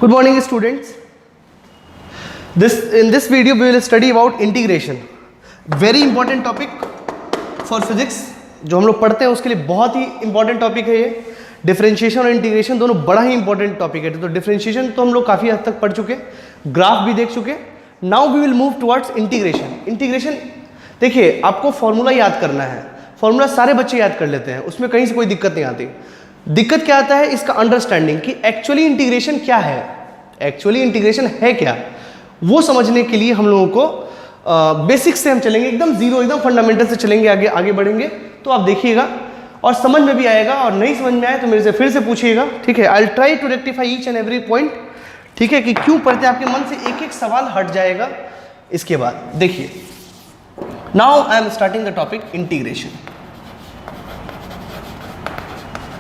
Good morning students. In this video we will study about integration. Very important topic for physics. जो हम लोग पढ़ते हैं उसके लिए बहुत ही इंपॉर्टेंट टॉपिक है ये. डिफरेंशिएशन और इंटीग्रेशन दोनों बड़ा ही इंपॉर्टेंट टॉपिक है. तो डिफरेंशिएशन तो हम लोग काफ़ी हद तक पढ़ चुके, ग्राफ भी देख चुके. Now we will move towards integration. Integration देखिए, आपको फॉर्मूला याद करना है. फॉर्मूला सारे बच्चे याद कर लेते हैं, उसमें कहीं से कोई दिक्कत नहीं आती. दिक्कत क्या आता है, इसका अंडरस्टैंडिंग कि एक्चुअली इंटीग्रेशन क्या है, एक्चुअली इंटीग्रेशन है क्या, वो समझने के लिए हम लोगों को बेसिक्स से हम चलेंगे, एकदम जीरो, एकदम फंडामेंटल से चलेंगे, आगे बढ़ेंगे. तो आप देखिएगा और समझ में भी आएगा, और नहीं समझ में आए तो मेरे से फिर से पूछिएगा. ठीक है, I will try to rectify each and every point. ठीक है, कि क्यों पढ़ते आपके मन से एक एक सवाल हट जाएगा. इसके बाद देखिए, now I am starting the topic integration.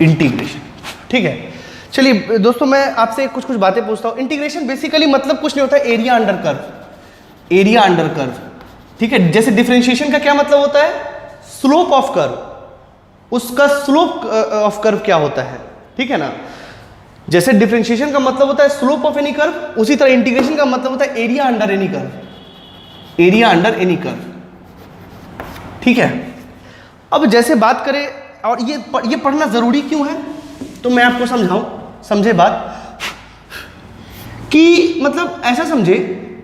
Integration, ठीक है. चलिए दोस्तों, मैं आपसे कुछ बातें पूछता हूँ. इंटीग्रेशन बेसिकली मतलब कुछ नहीं होता है, area under curve. Area under curve, ठीक है. जैसे डिफरेंशिएशन का क्या मतलब होता है, स्लोप ऑफ कर्व. उसका स्लोप ऑफ कर्व क्या होता है, ठीक है ना. जैसे डिफरेंशिएशन का मतलब होता है स्लोप ऑफ एनी कर्व, उसी तरह इंटीग्रेशन का मतलब होता है area under any curve. Area under any curve, ठीक है. अब जैसे बात करें, और ये पढ़ना जरूरी क्यों है, तो मैं आपको समझाऊं. समझे बात कि मतलब ऐसा समझे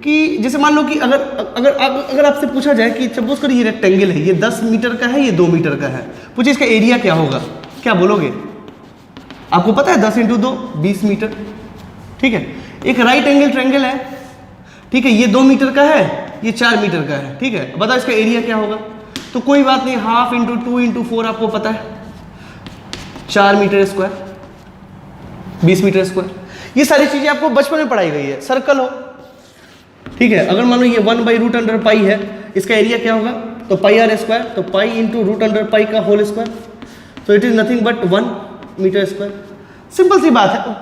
कि जैसे मान लो कि अगर आपसे पूछा जाए कि सपोज करिए ये रेक्टेंगल है, ये 10 मीटर का है, ये 2 मीटर का है, पूछिए इसका एरिया क्या होगा, क्या बोलोगे. आपको पता है 10 × 2 20 मीटर, ठीक है. एक राइट एंगल ट्रायंगल है, ठीक है, ये 2 मीटर का है, ये 4 मीटर का है, ठीक है. बताओ इसका एरिया क्या होगा. तो कोई बात नहीं, 1/2 × 2 × 4 आपको पता है, 4 मीटर स्क्वायर, 20 मीटर स्क्वायर. ये सारी चीजें आपको बचपन में पढ़ाई गई है. सर्कल हो, ठीक है, अगर मान लो ये 1/√पाई है, इसका एरिया क्या होगा, तो πr², तो पाई × √पाई का होल स्क्वायर, तो it is nothing but 1 metre square. Simple सी बात है.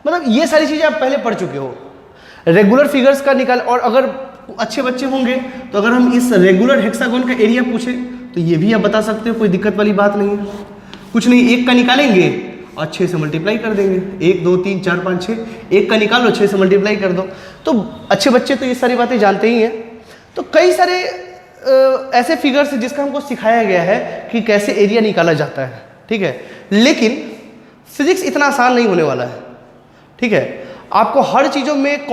मतलब ये सारी चीजें आप पहले पढ़ चुके हो. रेगुलर फिगर्स का निकाल, और अगर अच्छे बच्चे होंगे तो अगर हम इस रेगुलर हेक्सागोन का एरिया पूछे तो ये भी आप बता सकते हो, कोई दिक्कत वाली बात नहीं है. कुछ नहीं, एक का निकालेंगे और 6 से मल्टीप्लाई कर देंगे. 1 2 3 4 5 6, एक का निकालो, 6 से मल्टीप्लाई कर दो. तो अच्छे बच्चे तो ये सारी बातें जानते ही हैं. तो कई सारे ऐसे फिगर्स हैं जिसका हमको सिखाया गया है कि कैसे एरिया निकाला जाता है, ठीक है. लेकिन फिजिक्स इतना आसान नहीं होने वाला है, ठीक है. आपको हर चीज़ों में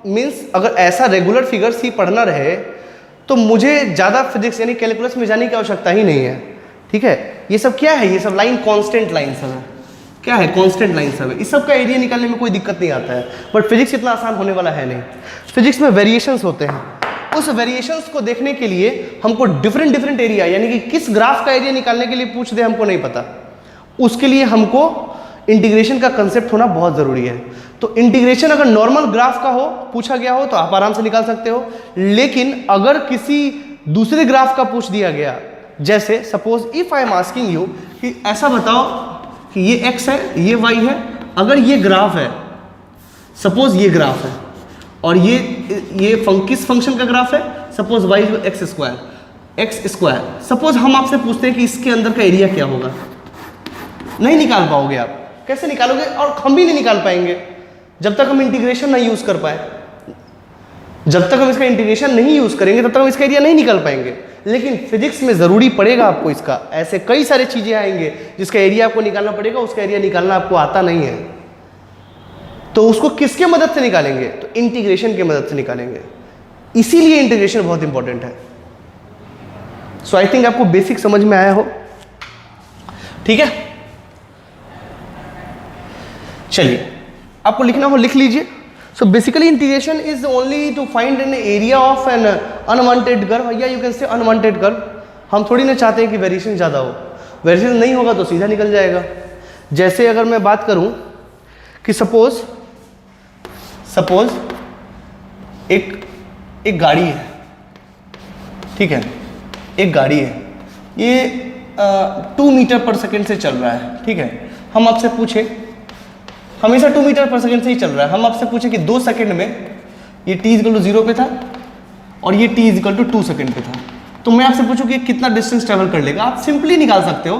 मीन्स अगर ऐसा रेगुलर फिगर्स ही पढ़ना रहे तो मुझे ज़्यादा फिजिक्स यानी कैलकुलस में जाने की आवश्यकता ही नहीं है, ठीक है. ये सब क्या है, ये सब लाइन कांस्टेंट लाइन सब है. क्या है, कांस्टेंट लाइन सब है. इस सब का एरिया निकालने में कोई दिक्कत नहीं आता है. बट फिजिक्स इतना आसान होने वाला है नहीं. फिजिक्स में वेरिएशंस होते हैं. उस वेरिएशंस को देखने के लिए हमको डिफरेंट एरिया, यानी कि किस ग्राफ का एरिया निकालने के लिए पूछ दे हमको नहीं पता. उसके लिए हमको इंटीग्रेशन का कंसेप्ट होना बहुत ज़रूरी है. तो इंटीग्रेशन अगर नॉर्मल ग्राफ का हो, पूछा गया हो, तो आप आराम से निकाल सकते हो. लेकिन अगर किसी दूसरे ग्राफ का पूछ दिया गया, जैसे suppose if I am asking you कि ऐसा बताओ कि ये x है, ये y है, अगर ये ग्राफ है, सपोज ये ग्राफ है, और ये किस फंक्शन का ग्राफ है, suppose y x square. Suppose हम आपसे पूछते हैं कि इसके अंदर का एरिया क्या होगा, नहीं निकाल पाओगे आप. कैसे निकालोगे, और हम भी नहीं निकाल पाएंगे जब तक हम इंटीग्रेशन नहीं यूज कर पाए. जब तक हम इसका इंटीग्रेशन नहीं यूज करेंगे तब तक हम इसका एरिया नहीं निकाल पाएंगे. लेकिन फिजिक्स में जरूरी पड़ेगा आपको इसका. ऐसे कई सारे चीजें आएंगे जिसका एरिया आपको निकालना पड़ेगा, उसका एरिया निकालना आपको आता नहीं है. तो उसको किसके मदद से निकालेंगे, तो इंटीग्रेशन की मदद से निकालेंगे. इसीलिए इंटीग्रेशन बहुत इंपॉर्टेंट है. सो आई थिंक आपको बेसिक समझ में आया हो, ठीक है. चलिए, आपको लिखना हो लिख लीजिए. So basically integration is only to find an area of an unwanted curve, या you can say unwanted curve. हम थोड़ी ना चाहते हैं कि वेरिएशन ज़्यादा हो. वेरिएशन नहीं होगा तो सीधा निकल जाएगा. जैसे अगर मैं बात करूं कि सपोज एक गाड़ी है, ठीक है, एक गाड़ी है, ये 2 मीटर पर सेकेंड से चल रहा है, ठीक है. हम आपसे पूछे, हमेशा 2 मीटर पर सेकेंड से ही चल रहा है, हम आपसे पूछे कि 2 सेकेंड में ये t = 0 पे था और ये t = 2 सेकेंड पे था, तो मैं आपसे पूछूं कि कितना डिस्टेंस ट्रेवल कर लेगा. आप सिंपली निकाल सकते हो,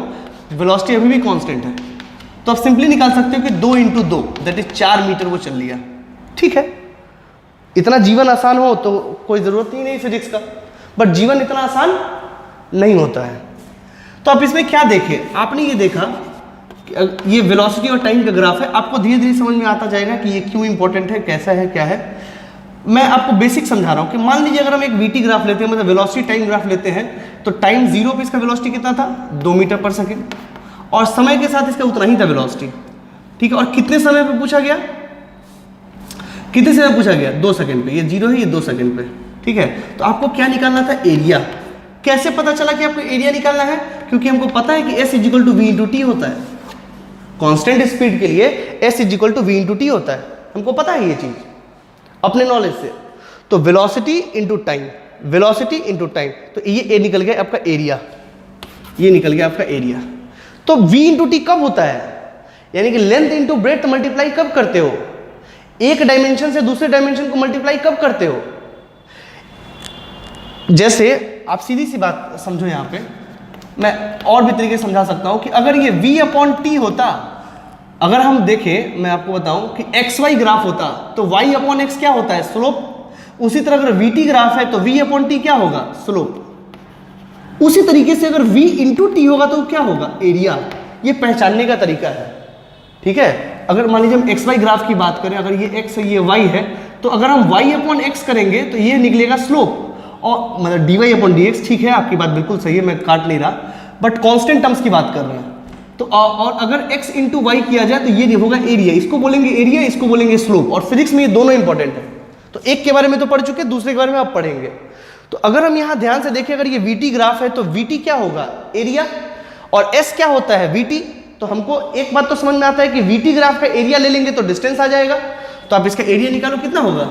वेलोसिटी अभी भी कांस्टेंट है, तो आप सिंपली निकाल सकते हो कि 2 × 2 दैट इज 4 मीटर वो चल लिया. ठीक है, इतना जीवन आसान हो तो कोई ज़रूरत ही नहीं फिजिक्स का, बट जीवन इतना आसान नहीं होता है। तो आप इसमें क्या देखें, आपने ये देखा कि ये वेलोसिटी और टाइम का ग्राफ है, आपको धीरे धीरे समझ में आता जाएगा कि ये क्यों इंपॉर्टेंट है, कैसा है, क्या है। मैं आपको बेसिक समझा रहा हूँ कि मान लीजिए अगर हम एक वीटी ग्राफ लेते हैं, मतलब वेलोसिटी टाइम ग्राफ लेते हैं, तो टाइम 0 पे इसका वेलोसिटी कितना था, 2 मीटर पर सेकेंड, और समय के साथ इसका उतना ही था वेलोसिटी, ठीक है। और कितने समय पे पूछा गया, कितने समय पूछा गया, 2 सेकंड पे, ये 0 है, ये 2 सेकंड पे, ठीक है। तो आपको क्या निकालना था, एरिया। कैसे पता चला कि आपको एरिया निकालना है, क्योंकि हमको पता है कि S equal to v into t होता है, कांस्टेंट स्पीड के लिए S equal to v into t होता है, हमको पता है ये चीज अपने नॉलेज से। तो velocity into time, velocity into time, तो ये निकल गया आपका एरिया, ये निकल गया आपका एरिया। तो V इंटू टी कब होता है, यानी कि लेंथ इंटू ब्रेड्थ मल्टीप्लाई कब करते हो, एक डायमेंशन से दूसरे डायमेंशन को मल्टीप्लाई कब करते हो। जैसे आप सीधी सी बात समझो, यहां पे मैं और भी तरीके से समझा सकता हूं कि अगर ये V अपॉन टी होता, अगर हम देखें, मैं आपको बताऊं कि XY ग्राफ होता तो Y अपॉन एक्स क्या होता है, स्लोप। उसी तरह अगर VT ग्राफ है तो V अपॉन टी क्या होगा, स्लोप। उसी तरीके से अगर V इंटू टी होगा तो क्या होगा, एरिया। ये पहचानने का तरीका है, ठीक है। अगर मान लीजिए हम XY ग्राफ की बात करें, अगर ये X है ये Y है, तो अगर हम Y अपॉन एक्स करेंगे तो ये निकलेगा स्लोप, और मतलब dy अपॉन dx, ठीक है, आपकी बात बिल्कुल सही है, मैं काट नहीं रहा, बट कांस्टेंट टर्म्स की बात कर रहे हैं। तो और अगर x इंटू वाई किया जाए तो ये होगा एरिया, इसको बोलेंगे एरिया, इसको बोलेंगे स्लोप। और फिजिक्स में ये दोनों इंपॉर्टेंट है, तो एक के बारे में तो पढ़ चुके, दूसरे के बारे में आप पढ़ेंगे। तो अगर हम यहाँ ध्यान से देखें, अगर ये VT ग्राफ है तो VT क्या होगा, एरिया, और S क्या होता है, VT। तो हमको एक बात तो समझ में आता है कि VT ग्राफ का एरिया ले लेंगे तो डिस्टेंस आ जाएगा, तो आप इसका एरिया निकालो, कितना होगा,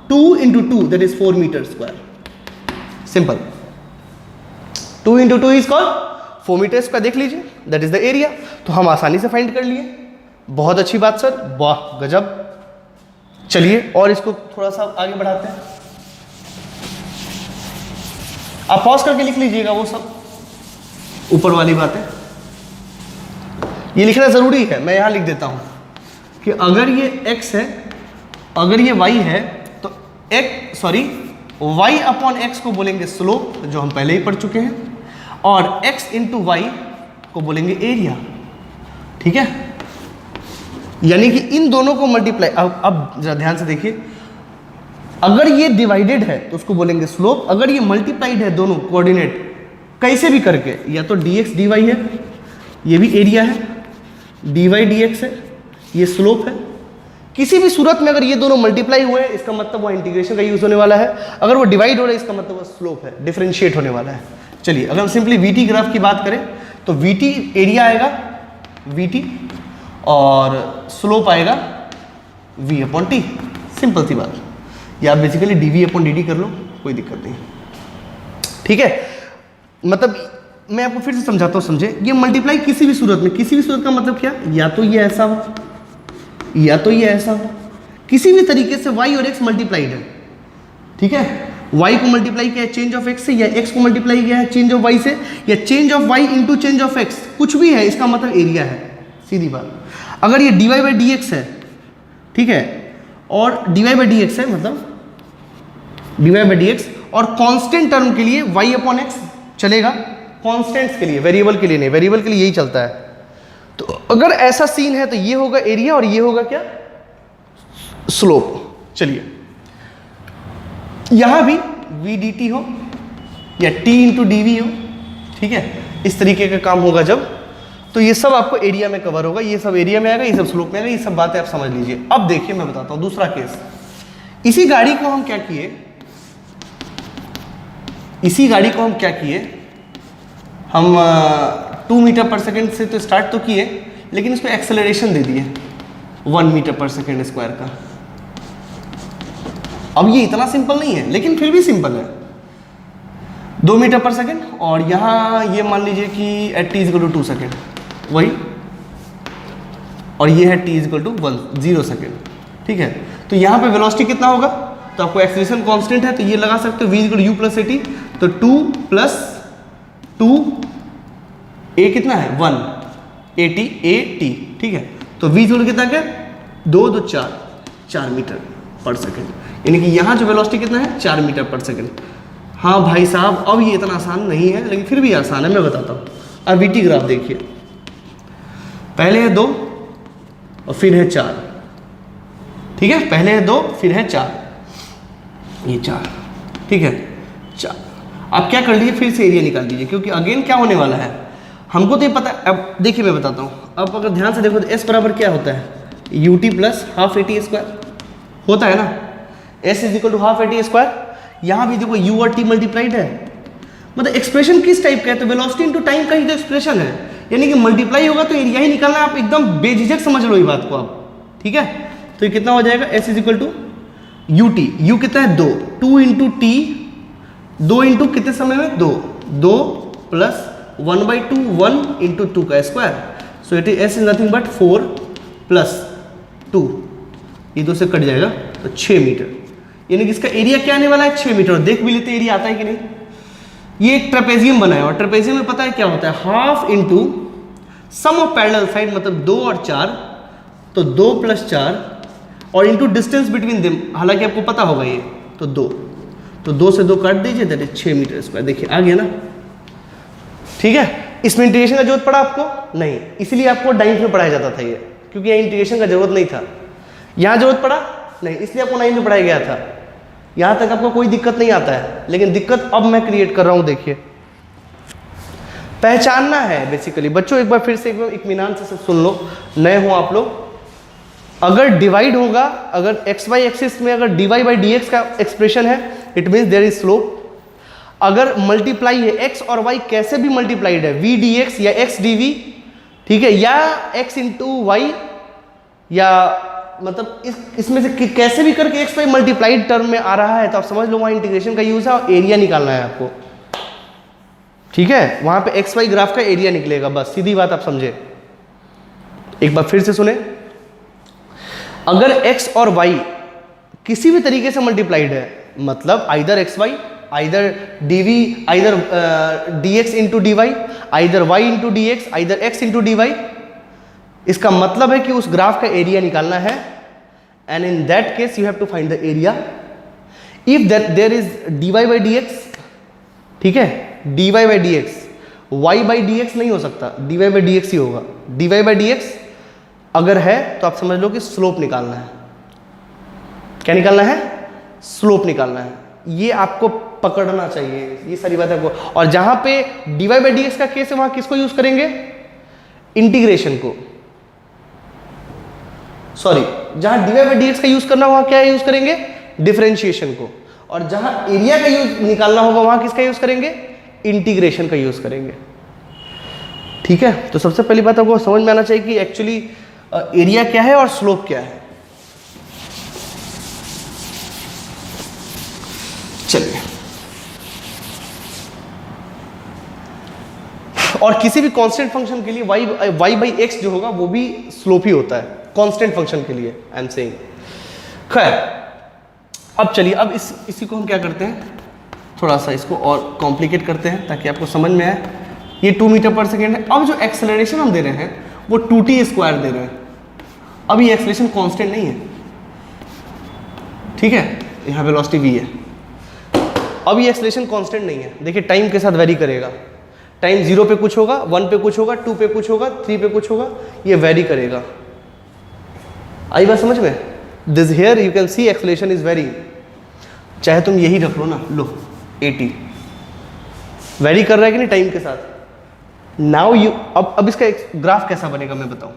2 into 2 that is 4 meter square, simple. 2 into 2 is called 4 meter square, देख लीजिए, दैट इज द एरिया। तो हम आसानी से फाइंड कर लिए, बहुत अच्छी बात सर, वाह गजब। चलिए और इसको थोड़ा सा आगे बढ़ाते हैं, आप पॉज करके लिख लीजिएगा वो सब ऊपर वाली बातें, ये लिखना जरूरी है, मैं यहां लिख देता हूं कि अगर ये x है, अगर ये y है, तो y अपॉन एक्स को बोलेंगे स्लोप, जो हम पहले ही पढ़ चुके हैं, और x इंटू वाई को बोलेंगे एरिया, ठीक है। यानी कि इन दोनों को मल्टीप्लाई, अब जरा ध्यान से देखिए, अगर ये डिवाइडेड है तो उसको बोलेंगे स्लोप, अगर ये मल्टीप्लाइड है दोनों कोऑर्डिनेट कैसे भी करके, या तो dx dy है, ये भी एरिया है, dy dx है, ये स्लोप है। किसी भी सूरत में अगर ये दोनों मल्टीप्लाई हुए हैं, इसका मतलब वो इंटीग्रेशन का यूज होने वाला है, अगर वो डिवाइड हो रहा है इसका मतलब वो स्लोप है, डिफरेंशिएट होने वाला है। चलिए अगर हम सिंपली VT ग्राफ की बात करें तो VT एरिया आएगा VT, और स्लोप आएगा V अपॉन टी, सिंपल सी बात। या आप बेसिकली dV अपॉन dt कर लो, कोई दिक्कत नहीं, ठीक है। मतलब मैं आपको फिर से समझाता हूँ, समझे, ये मल्टीप्लाई किसी भी सूरत में, किसी भी सूरत का मतलब क्या, या तो ये ऐसा हो या तो ये ऐसा हो, किसी भी तरीके से y और x मल्टीप्लाइड है, ठीक है। y को मल्टीप्लाई किया है चेंज ऑफ x से, या x को मल्टीप्लाई किया है चेंज ऑफ y से, या change of y into change of x, कुछ भी है, इसका मतलब एरिया है, सीधी बात। अगर ये dy बाई dx है, ठीक है, और dy बाई dx है, मतलब dy बाई dx, और कांस्टेंट टर्म के लिए y अपॉन x चलेगा, कांस्टेंट्स के लिए, वेरिएबल के लिए नहीं, वेरिएबल के लिए यही चलता है। तो अगर ऐसा सीन है तो ये होगा एरिया, और ये होगा क्या, स्लोप। चलिए यहां भी v dt हो या t इंटू डी हो, ठीक है, इस तरीके का काम होगा जब, तो ये सब आपको एरिया में कवर होगा, ये सब एरिया में आएगा, ये सब स्लोप में आएगा, ये सब बातें आप समझ लीजिए। अब देखिए मैं बताता हूं दूसरा केस। इसी गाड़ी को हम क्या किए, हम 2 मीटर पर सेकेंड से तो स्टार्ट तो किए, लेकिन इसको एक्सेलरेशन दे दिए 1 मीटर पर सेकेंड स्क्वायर का। अब ये इतना सिंपल नहीं है, लेकिन फिर भी सिंपल है, 2 मीटर पर सेकेंड, और यहाँ ये मान लीजिए कि at t equal to 2 second, वही, और ये है t इक्वल टू 0 सेकेंड, ठीक है। तो यहाँ पे वेलोसिटी कितना होगा, तो आपको एक्सेलरेशन कांस्टेंट है तो ये लगा सकते हो v equal to u plus at, तो 2 प्लस 2 a कितना है 1 at, ठीक है। तो v इक्वल कितना क्या, 2 2 4 मीटर, पर सेकेंड, यानी कि यहाँ जो वेलोसिटी कितना है 4 मीटर पर सेकेंड। हाँ भाई साहब, अब ये इतना आसान नहीं है, लेकिन फिर भी आसान है, मैं बताता हूँ। अब वीटी ग्राफ देखिए, पहले है 2 और फिर है 4, ठीक है, पहले है 2 फिर है 4, ये 4, ठीक है 4। आप क्या कर लीजिए, फिर से एरिया निकाल दीजिए, क्योंकि अगेन क्या होने वाला है हमको तो ये पता है। अब देखिए मैं बताता हूँ, अब अगर ध्यान से देखो तो एस बराबर क्या होता है, ut plus half a t square होता है ना, s is equal to half a t square. यहाँ भी देखो u और t मल्टीप्लाइड है, मतलब एक्सप्रेशन किस टाइप का है, तो वेलोसिटी इनटू टाइम का ही तो एक्सप्रेशन है, यानी कि मल्टीप्लाई होगा तो एरिया ही निकालना है। आप एकदम बेझिझक समझ लो ये बात को आप, ठीक है। तो ये कितना हो जाएगा, s is equal to ut, u कितना है 2, 2 इंटू टी, 2 इंटू कितने समय में 2, 2 प्लस 1/2, 1 इंटू 2 का square, so it is s is nothing but 4 plus 2, ये 2 से कट जाएगा तो 6 मीटर, यानी कि इसका एरिया क्या आने वाला है 6 मीटर। देख भी लेते एरिया आता है कि नहीं। ये एक ट्रेपेजियम बना है, और ट्रेपेजियम में पता है क्या होता है, half into sum of parallel side, मतलब 2 और 4, तो 2 प्लस 4 और इंटू डिस्टेंस बिटवीन देम, हालांकि आपको पता होगा ये, तो 2, तो 2 से 2 काट दीजिए, दैट इज 6 मीटर स्क्वायर। देखिए आ गया ना, ठीक है। इसमें इंटीग्रेशन का जरूरत पड़ा आपको नहीं, इसलिए आपको डाइंस में पढ़ाया जाता था ये, क्योंकि यहाँ इंटीग्रेशन का जरूरत नहीं था। यहाँ जरूरत पड़ा नहीं, इसलिए आपको 9 में पढ़ाया गया था। यहाँ तक आपको कोई दिक्कत नहीं आता है, लेकिन दिक्कत अब मैं क्रिएट कर रहा हूँ। देखिए पहचानना है बेसिकली बच्चों, एक बार फिर से एकदम इत्मीनान से सब सुन लो, नए हो आप लोग। अगर डिवाइड होगा, अगर एक्स वाई एक्सिस में अगर d Y by D x का एक्सप्रेशन है, it means there is slope. अगर मल्टीप्लाई है, एक्स और वाई कैसे भी मल्टीप्लाइड है, वी डी एक्स या एक्स डी वी, ठीक है, या एक्स इंटू वाई, या मतलब इसमें से कैसे भी करके एक्स वाई मल्टीप्लाइड टर्म में आ रहा है, तो आप समझ लो वहाँ इंटीग्रेशन का यूज है और एरिया निकालना है आपको, ठीक है। वहाँ पे एक्स वाई ग्राफ का एरिया निकलेगा, बस सीधी बात आप समझे। एक बार फिर से सुने, अगर एक्स और वाई किसी भी तरीके से मल्टीप्लाइड है, मतलब either x y, either d v, either d x into d y, either y into d x, either x into d y, इसका मतलब है कि उस ग्राफ का एरिया निकालना है। And in that case you have to find the area if that there is D Y by D X, ठीक है, D Y by D X, Y by D X नहीं हो सकता, D Y by D X ही होगा। D Y by D X अगर है तो आप समझ लो कि स्लोप निकालना है। क्या निकालना है? स्लोप निकालना है। ये आपको पकड़ना चाहिए, ये सारी बातें आपको। और जहां पे d Y by D x का केस है वहां किसको यूज करेंगे? इंटीग्रेशन को। सॉरी, जहां d Y by D x का यूज करना वहां क्या यूज करेंगे? डिफरेंशिएशन को। और जहां एरिया का यूज निकालना होगा वहां किसका यूज करेंगे? इंटीग्रेशन का यूज करेंगे। ठीक है, तो सबसे पहली बात आपको समझ में आना चाहिए कि एक्चुअली एरिया क्या है और स्लोप क्या है। चलिए, और किसी भी कांस्टेंट फंक्शन के लिए y बाई एक्स जो होगा वो भी स्लोप ही होता है कांस्टेंट फंक्शन के लिए, आई एम सेइंग। खैर, अब चलिए, अब इसी को हम क्या करते हैं, थोड़ा सा इसको और कॉम्प्लिकेट करते हैं ताकि आपको समझ में आए। ये 2 मीटर पर सेकेंड है। अब जो एक्सेलरेशन हम दे रहे हैं वो 2t स्क्वायर दे रहे हैं। अब ये एक्सेलरेशन कांस्टेंट नहीं है, ठीक है, यहाँ वेलोसिटी v है। अब ये एक्सेलरेशन कांस्टेंट नहीं है, देखिए टाइम के साथ वेरी करेगा। टाइम 0 पे कुछ होगा, 1 पे कुछ होगा, 2 पे कुछ होगा, 3 पे कुछ होगा, ये वेरी करेगा। आई बात समझ में? This here you can see acceleration is very, चाहे तुम यही रख लो ना, लो 80 वेरी कर रहा है कि नहीं टाइम के साथ। नाउ यू अब इसका एक ग्राफ कैसा बनेगा मैं बताऊं।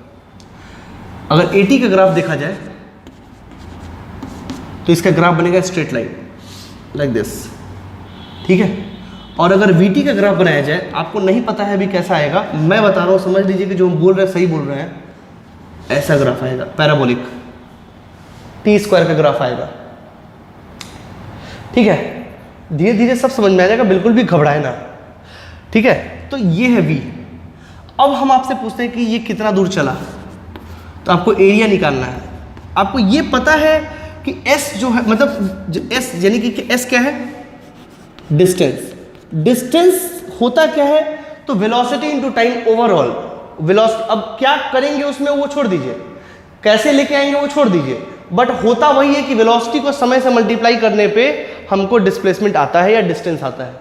अगर 80 का ग्राफ देखा जाए तो इसका ग्राफ बनेगा स्ट्रेट लाइन लाइक दिस, ठीक है। और अगर VT का ग्राफ बनाया जाए, आपको नहीं पता है अभी कैसा आएगा, मैं बता रहा हूं, समझ लीजिए कि जो हम बोल रहे हैं सही बोल रहे हैं। ऐसा ग्राफ आएगा, पैराबोलिक t स्क्वायर का ग्राफ आएगा, ठीक है। धीरे धीरे सब समझ में आ जाएगा, बिल्कुल भी घबराए ना, ठीक है। तो ये है v। अब हम आपसे पूछते हैं कि ये कितना दूर चला, तो आपको एरिया निकालना है। आपको ये पता है कि s जो है, मतलब जो s यानी कि s क्या है? डिस्टेंस। डिस्टेंस होता क्या है? तो velocity into time overall velocity. अब क्या करेंगे उसमें वो छोड़ दीजिए, कैसे लेके आएंगे वो छोड़ दीजिए, बट होता वही है कि वेलोसिटी को समय से मल्टीप्लाई करने पे हमको डिस्प्लेसमेंट आता है या डिस्टेंस आता है।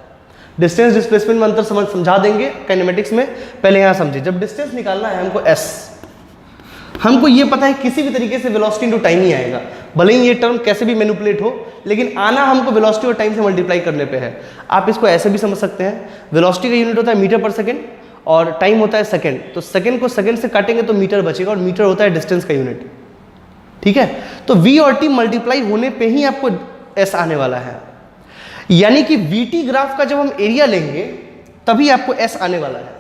डिस्टेंस डिस्प्लेसमेंट में अंतर समझा देंगे काइनेमेटिक्स में, पहले यहाँ समझिए। जब डिस्टेंस निकालना है हमको s, हमको ये पता है किसी भी तरीके से वेलोसिटी इनटू टाइम ही आएगा, भले ही ये टर्म कैसे भी मैनिपुलेट हो, लेकिन आना हमको वेलोसिटी और टाइम से मल्टीप्लाई करने पे है। आप इसको ऐसे भी समझ सकते हैं, वेलोसिटी का यूनिट होता है मीटर पर सेकेंड और टाइम होता है सेकेंड, तो सेकेंड को सेकेंड से काटेंगे तो मीटर बचेगा और मीटर होता है डिस्टेंस का यूनिट, ठीक है। तो v और t मल्टीप्लाई होने पे ही आपको s आने वाला है, यानी कि vt ग्राफ का जब हम एरिया लेंगे तभी आपको s आने वाला है।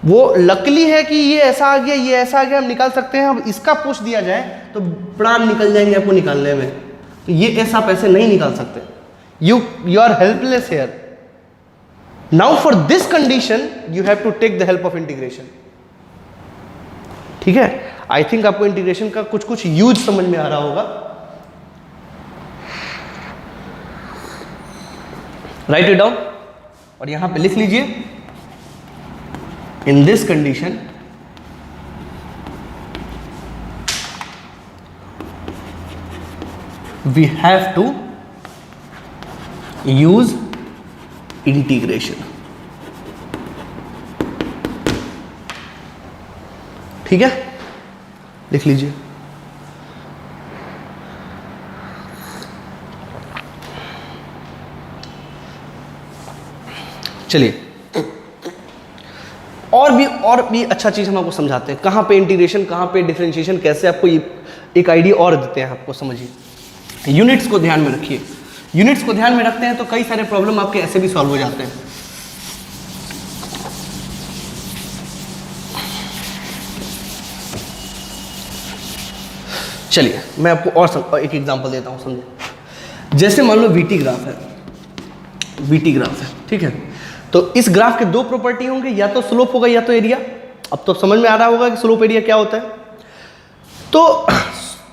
वो लकली है कि ये ऐसा आ गया, ये ऐसा आ गया, हम निकाल सकते हैं। अब इसका पूछ दिया जाए तो प्राण निकल जाएंगे आपको निकालने में, तो ये s आप ऐसे नहीं निकाल सकते। You are helpless here. Now for this condition you have to take the help of integration, ठीक है। आई थिंक आपको इंटीग्रेशन का कुछ कुछ यूज समझ में आ रहा होगा। राइट इट डाउन और यहां पे लिख लीजिए, in this condition we have to use integration, ठीक है। लिख लीजिए। चलिए और भी अच्छा चीज हम आपको समझाते हैं, कहां पे इंटीग्रेशन, कहां पे डिफरेंशिएशन, कैसे आपको एक आइडिया और देते हैं आपको। समझिए, यूनिट्स को ध्यान में रखिए। यूनिट्स को ध्यान में रखते हैं तो कई सारे प्रॉब्लम आपके ऐसे भी सॉल्व हो जाते हैं। चलिए मैं आपको और एक एग्जांपल देता हूं, समझिए। जैसे मान लो वीटी ग्राफ है, वीटी ग्राफ है, ठीक है। तो इस ग्राफ के दो प्रॉपर्टी होंगे, या तो स्लोप होगा या तो एरिया। अब तो समझ में आ रहा होगा कि स्लोप एरिया क्या होता है। तो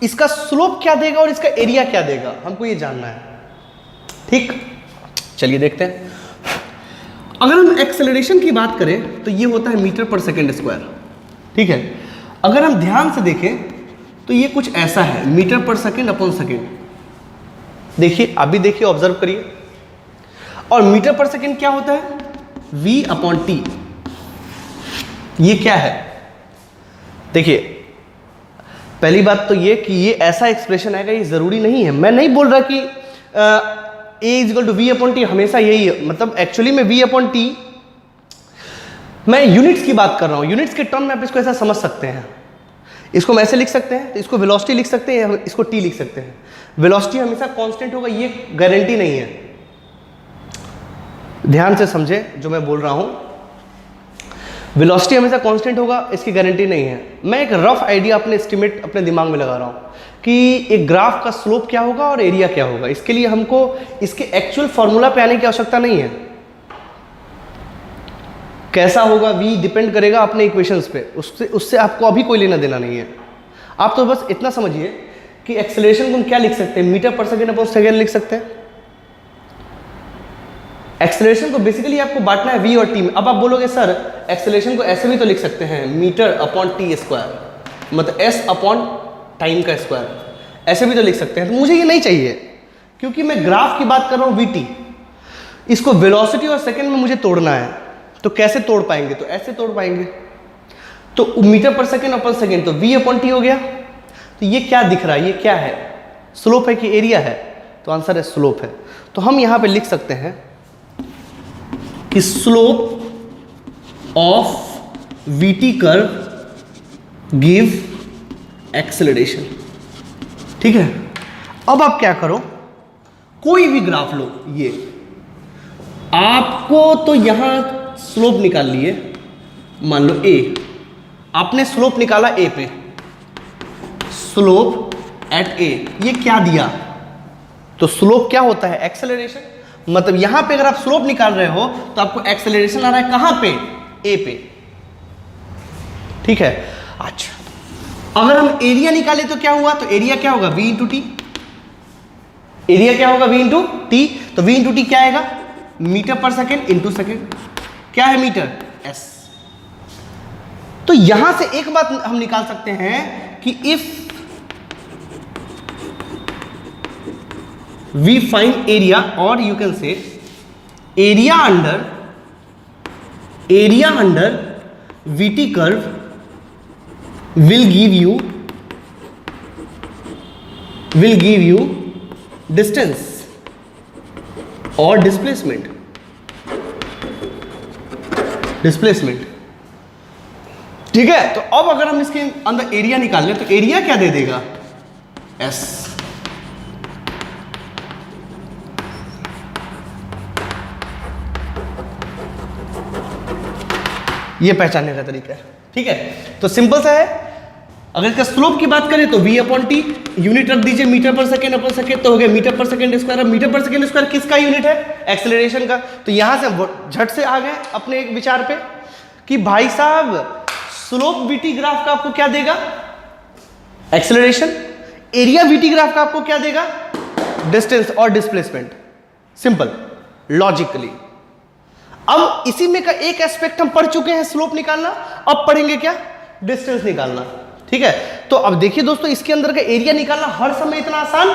इसका स्लोप क्या देगा और इसका एरिया क्या देगा, हमको ये जानना है, ठीक। चलिए देखते हैं। अगर हम एक्सेलरेशन की बात करें तो ये होता है मीटर पर सेकेंड स्क्वायर, ठीक है। अगर हम ध्यान से देखें तो ये कुछ ऐसा है, मीटर पर सेकेंड अपॉन सेकेंड। देखिए, अभी देखिए, ऑब्जर्व करिए। और मीटर पर सेकेंड क्या होता है, v अपॉन टी। ये क्या है, देखिए, पहली बात तो ये कि ये ऐसा एक्सप्रेशन आएगा, ये जरूरी नहीं है। मैं नहीं बोल रहा कि a is equal to v upon t हमेशा यही है, मतलब एक्चुअली में v अपॉन टी, मैं यूनिट्स की बात कर रहा हूं। यूनिट्स के टर्म में आप इसको ऐसा समझ सकते हैं, इसको हम ऐसे लिख सकते हैं, तो इसको वेलोसिटी लिख सकते हैं, हम इसको टी लिख सकते हैं। वेलोसिटी हमेशा कांस्टेंट होगा, ये गारंटी नहीं है। ध्यान से समझे जो मैं बोल रहा हूं, वेलोसिटी हमेशा कांस्टेंट होगा, इसकी गारंटी नहीं है। मैं एक रफ आइडिया अपने एस्टिमेट अपने दिमाग में लगा रहा हूं कि एक ग्राफ का स्लोप क्या होगा और एरिया क्या होगा। इसके लिए हमको इसके एक्चुअल फॉर्मूला पे आने की आवश्यकता नहीं है। कैसा होगा v डिपेंड करेगा अपने इक्वेशंस पे, उससे आपको अभी कोई लेना देना नहीं है। आप तो बस इतना समझिए कि एक्सेलरेशन को हम क्या लिख सकते हैं, मीटर पर सेकेंड अपॉन सेकेंड लिख सकते हैं। एक्सेलरेशन को बेसिकली आपको बांटना है v और t में। अब आप बोलोगे सर एक्सेलरेशन को ऐसे भी तो लिख सकते हैं, मीटर अपॉन टी स्क्वायर, मतलब s अपॉन टाइम का स्क्वायर, ऐसे भी तो लिख सकते हैं। तो मुझे ये नहीं चाहिए, क्योंकि मैं ग्राफ की बात कर रहा हूँ vt। इसको वेलोसिटी और सेकेंड में मुझे तोड़ना है, तो कैसे तोड़ पाएंगे, तो ऐसे तोड़ पाएंगे। तो मीटर पर सेकेंड अपॉन सेकेंड, तो v अपॉन टी हो गया। तो ये क्या दिख रहा है, ये क्या है, स्लोप है कि एरिया है, तो आंसर है स्लोप है। तो हम यहां पे लिख सकते हैं कि slope of VT curve give acceleration, ठीक है। अब आप क्या करो, कोई भी ग्राफ लो, ये आपको तो यहां स्लोप निकाल लिए, मान लो a, आपने स्लोप निकाला a पे, स्लोप एट a, ये क्या दिया, तो स्लोप क्या होता है, एक्सेलरेशन। मतलब यहां पे अगर आप स्लोप निकाल रहे हो तो आपको एक्सेलरेशन आ रहा है कहां पे, a पे, ठीक है। अच्छा, अगर हम एरिया निकाले तो क्या हुआ, तो एरिया क्या होगा, v इंटू टी। एरिया क्या होगा, v इंटू टी। तो v इंटू टी क्या आएगा, मीटर पर सेकेंड इंटू सेकेंड, क्या है मीटर, s। तो यहां से एक बात हम निकाल सकते हैं कि इफ वी फाइंड एरिया, और यू कैन से area under VT curve will give you distance और displacement. ठीक है, तो अब अगर हम इसके अंदर एरिया निकाल लें तो एरिया क्या दे देगा? S. ये पहचानने का तरीका है। ठीक है, तो सिंपल सा है। अगर इसका स्लोप की बात करें तो V/T, यूनिट रख दीजिए मीटर पर सेकेंड अपन सेकेंड, तो हो गया मीटर पर सेकेंड स्क्वायर। मीटर पर सेकेंड स्क्वायर किसका यूनिट है? एक्सेलरेशन का। तो यहां से हम झट से आ गए अपने एक विचार पे कि भाई साहब स्लोप VT ग्राफ का आपको क्या देगा? एक्सेलरेशन। एरिया VT ग्राफ का आपको क्या देगा? डिस्टेंस और डिस्प्लेसमेंट। Simple, logically. अब इसी में का एक एस्पेक्ट हम पढ़ चुके हैं, स्लोप निकालना। अब पढ़ेंगे क्या? डिस्टेंस निकालना। ठीक है, तो अब देखिए दोस्तों, इसके अंदर का एरिया निकालना हर समय इतना आसान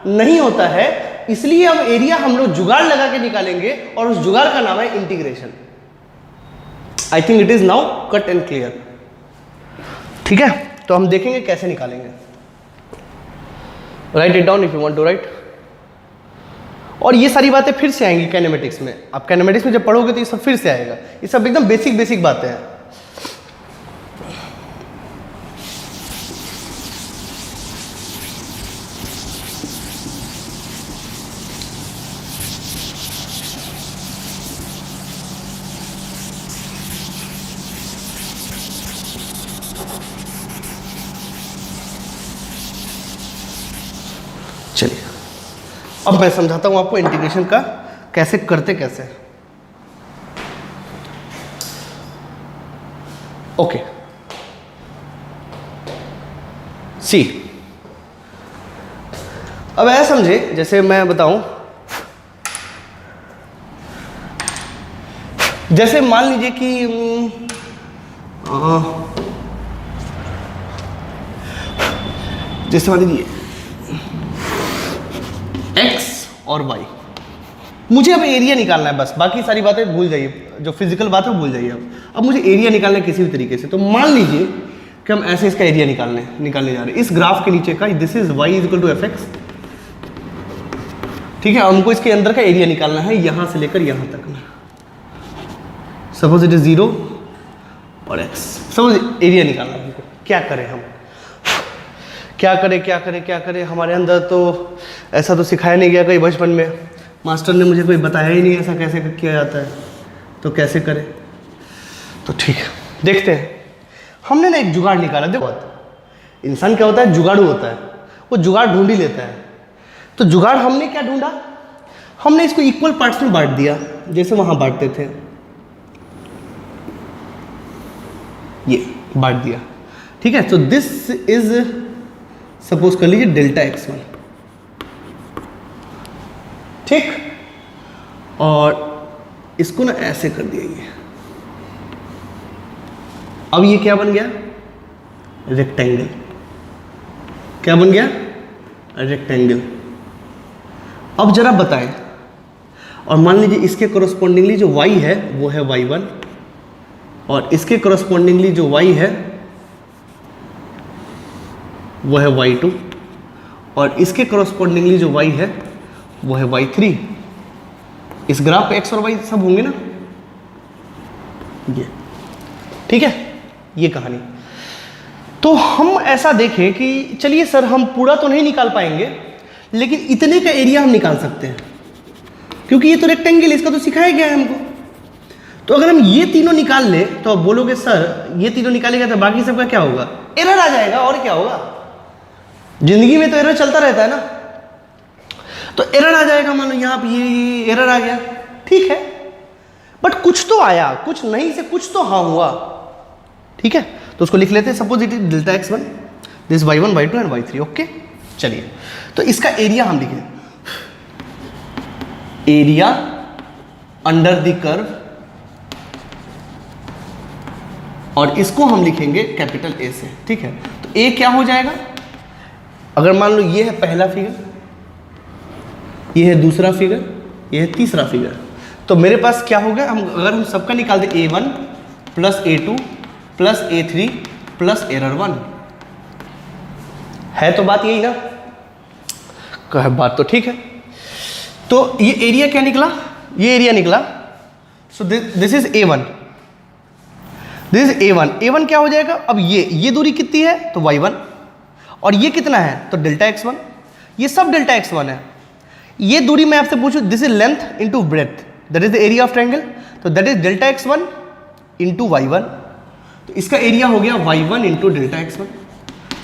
नहीं होता है, इसलिए अब एरिया हम लोग जुगाड़ लगा के निकालेंगे, और उस जुगाड़ का नाम है integration. I think it is now cut and clear. ठीक है, तो हम देखेंगे कैसे निकालेंगे। Write it down if you want to write. और ये सारी बातें फिर से आएंगी काइनेमेटिक्स में। आप काइनेमेटिक्स में जब पढ़ोगे तो ये सब फिर से आएगा। ये सब एकदम बेसिक बातें हैं। चलिए, अब मैं समझाता हूं आपको इंटीग्रेशन का कैसे करते कैसे। ओके, सी, अब ऐसा समझे, जैसे मैं बताऊं, जैसे मान लीजिए कि जैसे मान लीजिए x और y, मुझे अब एरिया निकालना है बस, बाकी सारी बातें भूल जाइए, जो फिजिकल बात है वो भूल जाइए। अब मुझे एरिया निकालना है किसी भी तरीके से। तो मान लीजिए कि हम ऐसे इसका एरिया निकालने जा रहे हैं इस ग्राफ के नीचे का। This is y equal to fx। ठीक है, हमको इसके अंदर का एरिया निकालना है यहां से लेकर यहां तक में। सपोज इट इज 0 और x। सपोज एरिया निकालना है हमको। क्या करें हम? क्या करें? हमारे अंदर तो ऐसा तो सिखाया नहीं गया कहीं बचपन में, मास्टर ने मुझे कोई बताया ही नहीं ऐसा कैसे किया जाता है, तो कैसे करें? तो ठीक है, देखते हैं। हमने ना एक जुगाड़ निकाला। देखो, इंसान क्या होता है? जुगाड़ू होता है, वो जुगाड़ ढूंढ ही लेता है। तो जुगाड़ हमने क्या ढूंढा? हमने इसको इक्वल पार्ट्स में बांट दिया, जैसे वहां बांटते थे, ये बांट दिया। ठीक है, तो दिस इज, सपोज कर लीजिए डेल्टा x1। ठीक, और इसको ना ऐसे कर दिया ये। अब ये क्या बन गया? रेक्टेंगल। क्या बन गया? रेक्टेंगल। अब जरा बताएं, और मान लीजिए इसके कोरस्पॉन्डिंगली जो y है वो है y1, और इसके कोरस्पॉन्डिंगली जो y है वो है y2, और इसके कोरस्पॉन्डिंगली जो y है वो है y3। इस ग्राफ पे x और y सब होंगे ना, ये। ठीक है, ये कहानी। तो हम ऐसा देखें कि चलिए सर, हम पूरा तो नहीं निकाल पाएंगे, लेकिन इतने का एरिया हम निकाल सकते हैं, क्योंकि ये तो रेक्टेंगल, इसका तो सिखाया गया है हमको। तो अगर हम ये तीनों निकाल ले तो आप बोलोगे सर ये तीनों निकालेगा तो बाकी सबका क्या होगा? एरर आ जाएगा, और क्या होगा? जिंदगी में तो एरर चलता रहता है ना। तो एरर आ जाएगा, मान लो यहाँ पे ये एरर आ गया, ठीक है, बट कुछ तो आया, कुछ नहीं से कुछ तो हाँ हुआ। ठीक है, तो उसको लिख लेते हैं। Suppose it is delta x1, this y1 y2 and y3। Okay, चलिए, तो इसका एरिया हम लिखें, एरिया अंडर द कर्व, और इसको हम लिखेंगे कैपिटल A से। ठीक है, तो A क्या हो जाएगा? अगर मान लो ये है पहला फिगर, ये है दूसरा फिगर, ये है तीसरा फिगर। तो मेरे पास क्या हो गया, अगर हम सबका निकाल दें A1 plus A2 plus A3 plus error 1, है तो बात यही ना, बात तो ठीक है। तो ये एरिया क्या निकला, ये एरिया निकला। So this is A1, this is A1। A1 क्या हो जाएगा, अब ये दूरी कितनी है तो y1, और ये कितना है तो डेल्टा x1, ये सब डेल्टा x1 है। ये दूरी मैं आपसे पूछूं, this is length into breadth, that is the area of triangle, तो that is delta x1 into y1। तो इसका एरिया हो गया y1 into delta x1।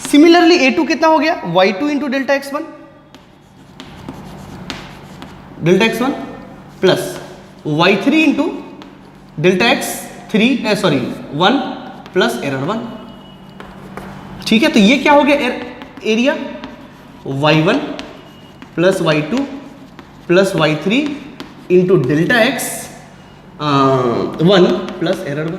Similarly A2 कितना हो गया, y2 into delta x1, delta x1 plus y3 into delta x3 sorry 1 plus error 1। ठीक है, तो ये क्या हो गया area, y1 plus y2 plus y3 into delta x1 plus error 1।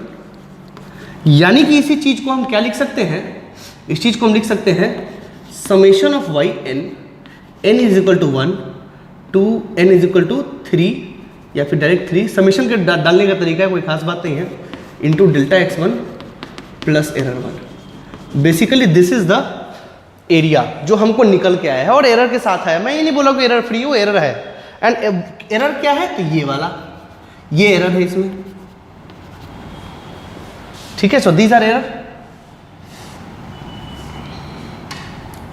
यानी कि इसी चीज को हम क्या लिख सकते हैं, इस चीज को हम लिख सकते हैं summation of y n is equal to 1 to n is equal to 3 या फिर डायरेक्ट 3, समेशन के डालने का तरीका है, कोई खास बात नहीं है, into delta x1 plus error 1। Basically this is the area जो हमको निकल के आया है और एरर के साथ आया। मैं ये नहीं बोला कि एरर फ्री हो, एरर है। एंड एरर क्या है तो ये वाला, ये एरर है इसमें। ठीक है, सो दीज आर एरर,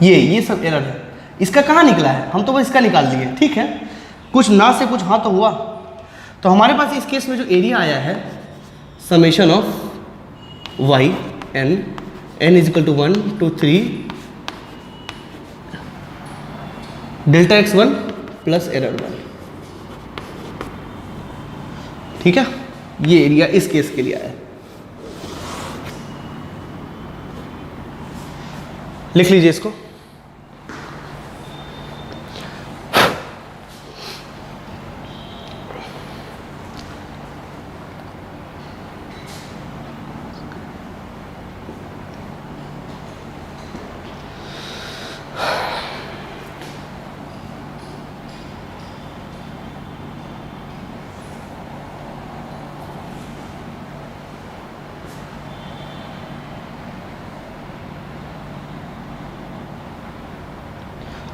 ये सब एरर है। इसका कहाँ निकला है, हम तो बस इसका निकाल लिए। ठीक है, कुछ ना से कुछ हाँ तो हुआ। तो हमारे पास इस केस में जो एरिया आया है summation of y n is equal to 1 to 3 delta x1 plus error 1। ठीक है, ये एरिया इस केस के लिए आया है। लिख लीजिए इसको।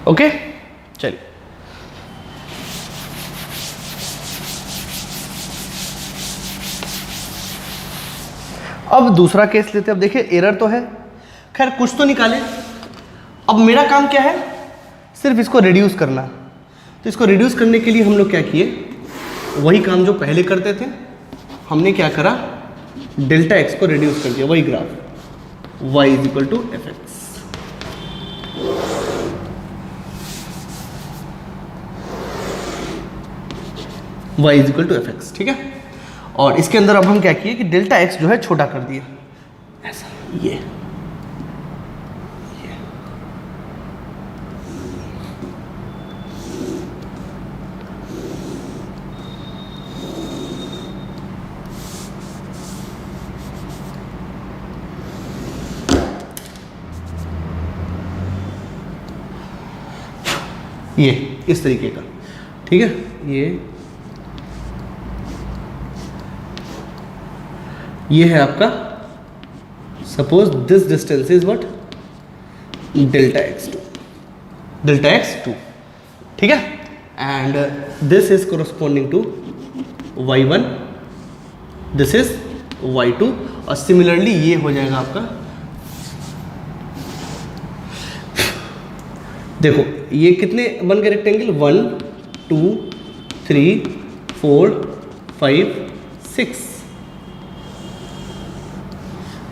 ओके, चलिए अब दूसरा केस लेते हैं। अब देखिए एरर तो है, खैर कुछ तो निकाले। अब मेरा काम क्या है, सिर्फ इसको रिड्यूस करना। तो इसको रिड्यूस करने के लिए हम लोग क्या किए, वही काम जो पहले करते थे। हमने क्या करा, डेल्टा एक्स को रिड्यूस कर दिया, वही graph y is equal to f x. y is equal to f x. ठीक है, और इसके अंदर अब हम क्या किए कि डेल्टा x जो है छोटा कर दिया, ऐसा ये इस तरीके का। ठीक है, ये है आपका, suppose this distance is what, delta x2। ठीक है, and this is corresponding to y1, this is y2, और सिमिलरली ये हो जाएगा आपका, देखो ये कितने बन गए रेक्टेंगल, 1 2 3 4 5 6।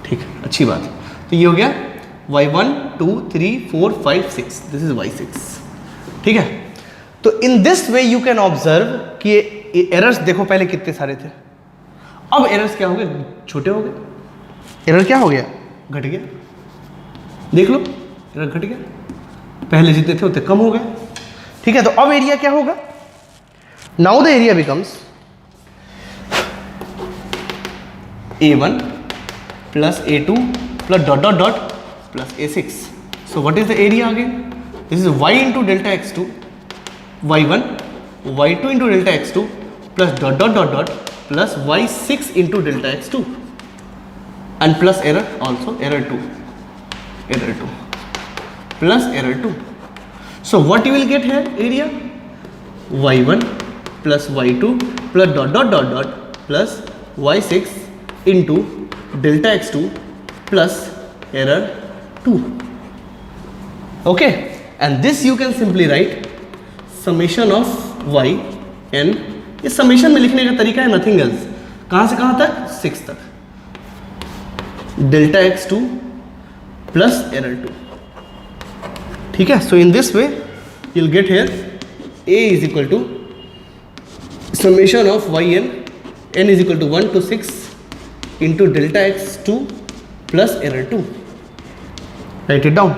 ठीक है, अच्छी बात। तो ये हो गया y1 2 3 4 5 6, दिस इज y6। ठीक है, तो in this way you can observe कि एरर्स देखो पहले कितने सारे थे, अब एरर्स क्या हो गए, छोटे हो गए। एरर क्या हो गया, घट गया। देख लो, एरर घट गया, पहले जितने थे उतने कम हो गए। ठीक है, तो अब एरिया क्या होगा, now the area becomes a1 plus a2 plus dot dot dot plus a6। So what is the area again, this is y into delta x2, y1 y2 into delta x2 plus dot dot dot dot plus y6 into delta x2 and plus error also error 2 plus error 2. So what you will get here? Area y1 plus y2 plus dot dot dot dot plus y6 into delta x2 plus error 2. Okay, and this you can simply write summation of y n. इस summation में लिखने का तरीका है nothing else. कहाँ से कहाँ तक? 6 तक. Delta x2 plus error 2. ठीक है. So in this way you'll get here a is equal to summation of yn n is equal to 1 to 6 into delta x2 plus error 2. Write it down.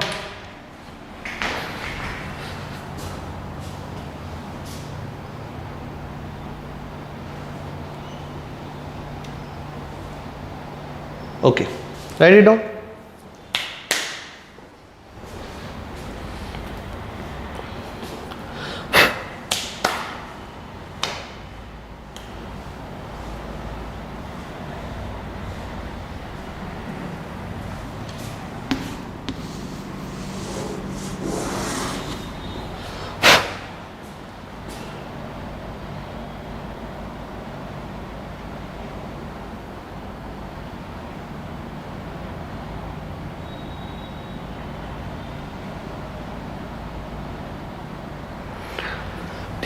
Okay, write it down.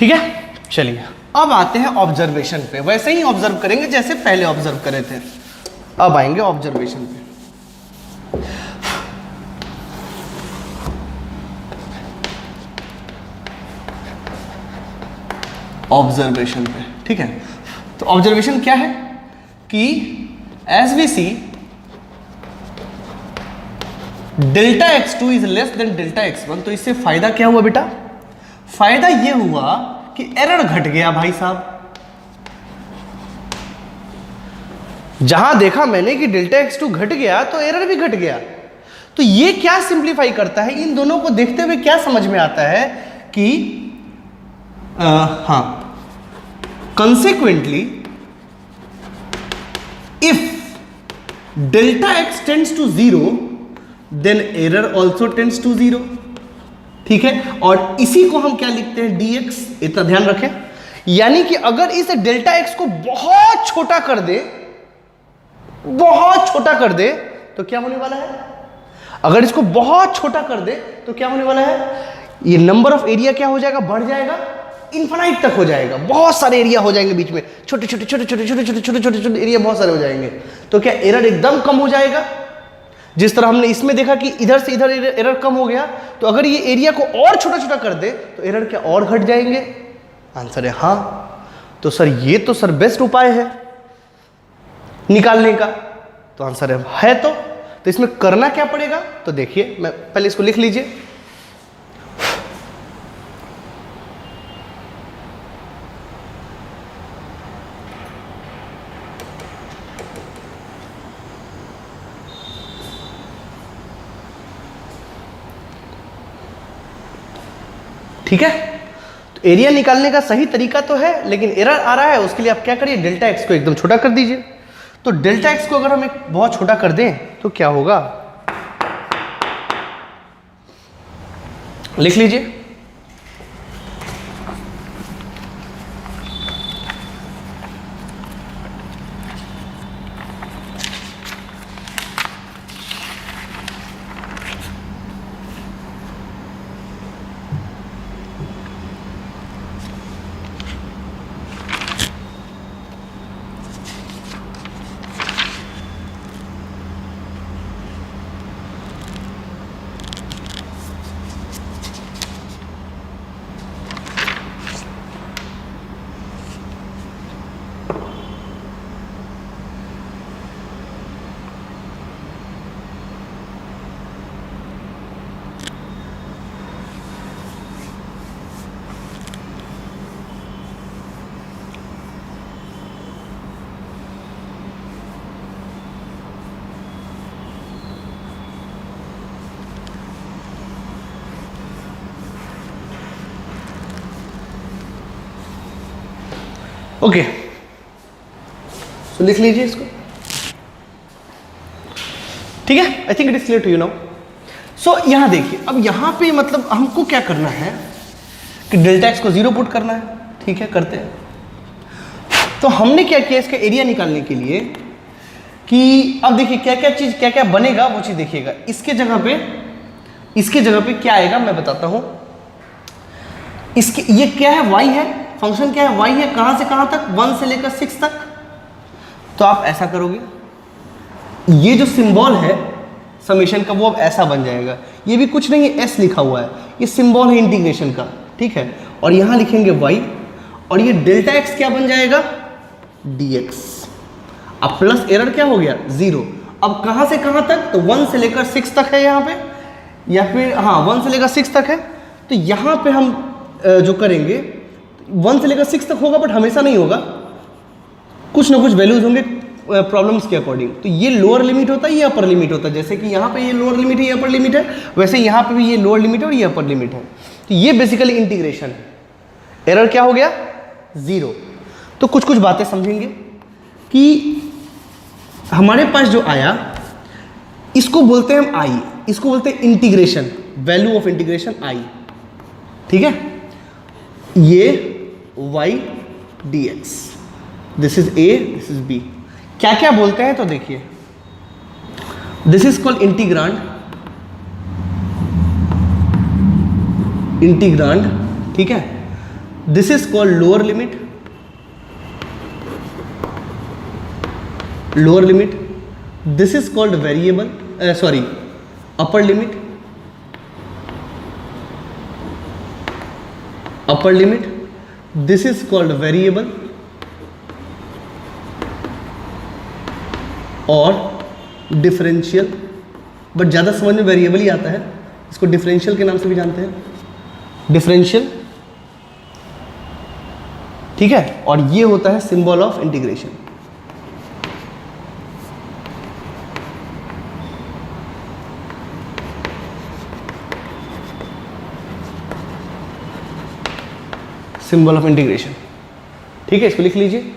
ठीक है. चलिए अब आते हैं observation पे. वैसे ही observe करेंगे जैसे पहले ऑब्जर्व करे थे. अब आएंगे ऑब्जर्वेशन पे. ऑब्जर्वेशन पे ठीक है. तो ऑब्जर्वेशन क्या है कि as we see delta x2 is less than delta x1. तो इससे फायदा क्या हुआ बेटा? फायदा ये हुआ कि एरर घट गया भाई साहब. जहां देखा मैंने कि डेल्टा x2 घट गया तो एरर भी घट गया. तो ये क्या सिंप्लीफाई करता है? इन दोनों को देखते हुए क्या समझ में आता है कि हाँ, consequently if delta x tends to 0 then error also tends to 0. ठीक है. और इसी को हम क्या लिखते हैं? dx. इतना ध्यान रखें. यानी कि अगर इस डेल्टा x को बहुत छोटा कर दे, बहुत छोटा कर दे तो क्या होने वाला है? अगर इसको बहुत छोटा कर दे तो क्या होने वाला है? ये नंबर ऑफ एरिया क्या हो जाएगा? बढ़ जाएगा, इनफाइनाइट तक हो जाएगा. बहुत सारे एरिया हो जाएंगे बीच में, छोटे छोटे छोटे छोटे छोटे छोटे छोटे छोटे छोटे एरिया बहुत सारे हो जाएंगे. तो क्या एरर एकदम कम हो जाएगा? जिस तरह हमने इसमें देखा कि इधर से इधर एरर कम हो गया. तो अगर ये एरिया को और छोटा छोटा कर दे तो एरर क्या और घट जाएंगे? आंसर है हाँ. तो सर ये तो सर बेस्ट उपाय है निकालने का. तो आंसर है तो इसमें करना क्या पड़ेगा? तो देखिए, मैं पहले इसको लिख लीजिए. ठीक है. तो एरिया निकालने का सही तरीका तो है, लेकिन एरर आ रहा है. उसके लिए आप क्या करिए? डेल्टा एक्स को एकदम छोटा कर दीजिए. तो डेल्टा एक्स को अगर हम एक बहुत छोटा कर दें तो क्या होगा? लिख लीजिए. ओके, तो लिख लीजिए इसको, ठीक है। I think it is clear to you now. So यहां देखिए, अब यहां पे मतलब हमको क्या करना है कि डेल्टा एक्स को 0 पुट करना है, ठीक है, करते हैं। तो हमने क्या किया इसका एरिया निकालने के लिए कि अब देखिए क्या क्या चीज, क्या क्या बनेगा वो चीज देखिएगा। इसके जगह पे क्या आएगा मैं बताता हूं। इसके ये क्या है, y है, फंक्शन क्या है, y है, कहां से कहां तक, 1 से लेकर 6 तक। तो आप ऐसा करोगे, ये जो सिंबल है समेशन का वो अब ऐसा बन जाएगा। ये भी कुछ नहीं है, s लिखा हुआ है, ये सिंबल है इंटीग्रेशन का, ठीक है। और यहां लिखेंगे y, और ये डेल्टा x क्या बन जाएगा, dx। अब प्लस एरर क्या हो गया, 0। अब कहां से कहां तक, तो 1 से लेकर 6 तक है यहाँ पे, या फिर हाँ 1 से लेकर 6 तक है। तो यहाँ पे हम जो करेंगे 1 से लेकर 6 तक होगा, बट हमेशा नहीं होगा, कुछ ना कुछ वैल्यूज होंगे प्रॉब्लम्स के अकॉर्डिंग। तो ये लोअर लिमिट होता है, ये अपर लिमिट होता है। जैसे कि यहाँ पे ये लोअर लिमिट है, ये अपर लिमिट है, वैसे यहाँ पे भी ये लोअर लिमिट है और ये अपर लिमिट है। तो ये बेसिकली इंटीग्रेशन है। एरर क्या हो गया, 0। तो कुछ कुछ बातें समझेंगे कि हमारे पास जो आया इसको बोलते हैं हम आई, इसको बोलते हैं इंटीग्रेशन, वैल्यू ऑफ इंटीग्रेशन आई, ठीक है। ये y dx, this is a, this is b। क्या क्या बोलते हैं तो देखिए, दिस इज कॉल्ड इंटीग्रांड, ठीक है। This is called lower limit, this is called variable, sorry upper limit, this is called variable, और डिफरेंशियल, बट ज़्यादा समझ में वेरिएबल ही आता है, इसको डिफरेंशियल के नाम से भी जानते हैं, डिफरेंशियल, ठीक है। और ये होता है symbol of integration. Symbol of integration, ठीक है, इसको लिख लीजिए।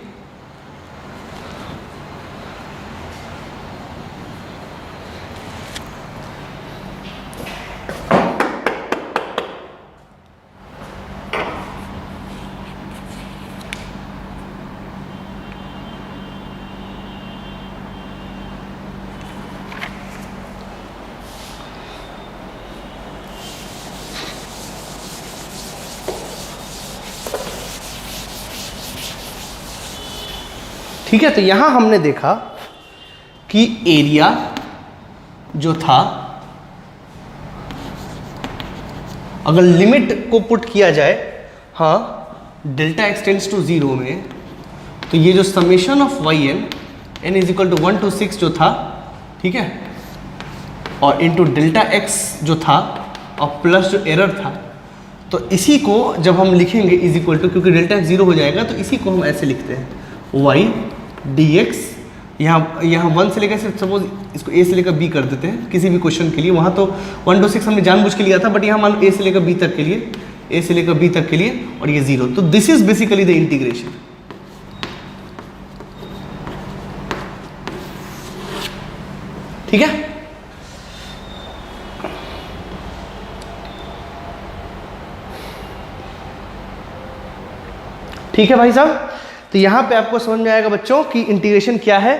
ठीक है, तो यहां हमने देखा कि एरिया जो था, अगर लिमिट को पुट किया जाए हाँ डेल्टा एक्सटेंड्स टू 0 में, तो ये जो summation of y n is equal to 1 to 6 जो था, ठीक है, और इनटू डेल्टा एक्स जो था और प्लस जो एरर था, तो इसी को जब हम लिखेंगे इज इक्वल टू, क्योंकि डेल्टा एक्स 0 हो जाएगा, तो इसी को हम ऐसे लिखते हैं y dx। यहाँ 1 से लेकर, सपोज इसको a से लेकर b कर देते हैं किसी भी क्वेश्चन के लिए। वहाँ तो 1 to 6 हमने जानबूझ के लिया था, बट यहाँ मान लो a से लेकर b तक के लिए, a से लेकर b तक के लिए, और ये 0। तो this is basically the integration. ठीक है, ठीक है भाई साहब। तो यहाँ पे आपको समझ में आएगा बच्चों कि इंटीग्रेशन क्या है,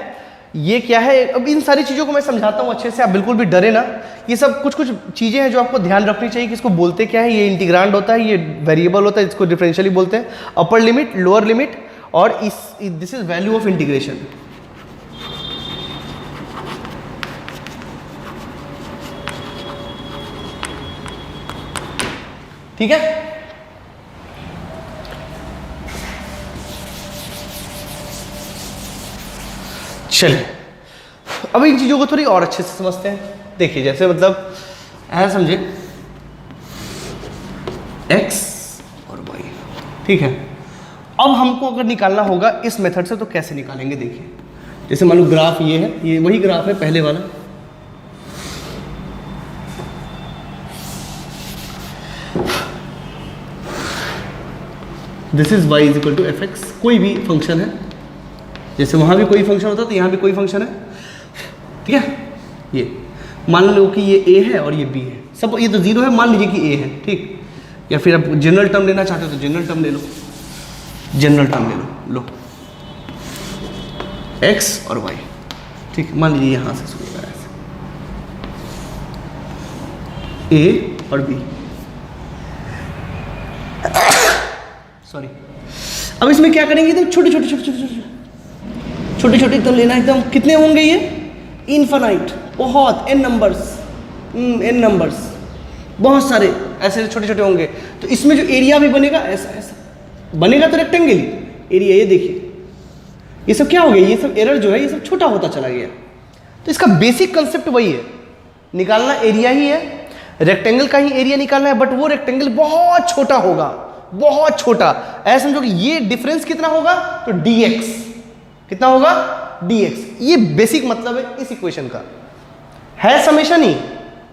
ये क्या है। अब इन सारी चीज़ों को मैं समझाता हूँ अच्छे से, आप बिल्कुल भी डरे ना। ये सब कुछ कुछ चीज़ें हैं जो आपको ध्यान रखनी चाहिए कि इसको बोलते क्या है। ये इंटीग्रांड होता है, ये वेरिएबल होता है, इसको डिफरेंशियली बोलते हैं, अपर लिमिट, लोअर लिमिट, और this is value of integration. ठीक है, चलिए अब इन चीज़ों को थोड़ी और अच्छे से समझते हैं। देखिए जैसे मतलब ऐसा समझे x और y, ठीक है। अब हमको अगर निकालना होगा इस मेथड से तो कैसे निकालेंगे, देखिए जैसे मान लो ग्राफ ये है, ये वही ग्राफ है पहले वाला, this is y is equal to f x, कोई भी फंक्शन है, जैसे वहाँ भी कोई फंक्शन होता तो यहाँ भी कोई फंक्शन है, ठीक है। ये मान लो कि ये a है और ये b है, सब ये तो 0 है, मान लीजिए कि a है, ठीक। या फिर आप जनरल टर्म लेना चाहते हो तो जनरल टर्म ले लो, जनरल टर्म ले लो x और y, ठीक। मान लीजिए यहाँ से शुरू करा ऐसे a और b, सॉरी। अब इसमें क्या करेंगे, एकदम छोटे छोटे छोटे छोटे छोटे छोटे छोटे एकदम लेना, एकदम कितने होंगे ये, इनफाइनाइट, बहुत n नंबर्स बहुत सारे ऐसे छोटे छोटे होंगे। तो इसमें जो एरिया भी बनेगा ऐसा ऐसा बनेगा, तो रेक्टेंगल ही एरिया। ये देखिए ये सब क्या हो गया, ये सब एरर जो है ये सब छोटा होता चला गया। तो इसका बेसिक कंसेप्ट वही है, निकालना एरिया ही है, रेक्टेंगल का ही एरिया निकालना है, बट वो रेक्टेंगल बहुत छोटा होगा, बहुत छोटा। ऐसा समझो कि ये डिफरेंस कितना होगा, तो dx कितना होगा, dx। ये बेसिक मतलब है इस इक्वेशन का, है समेशन ही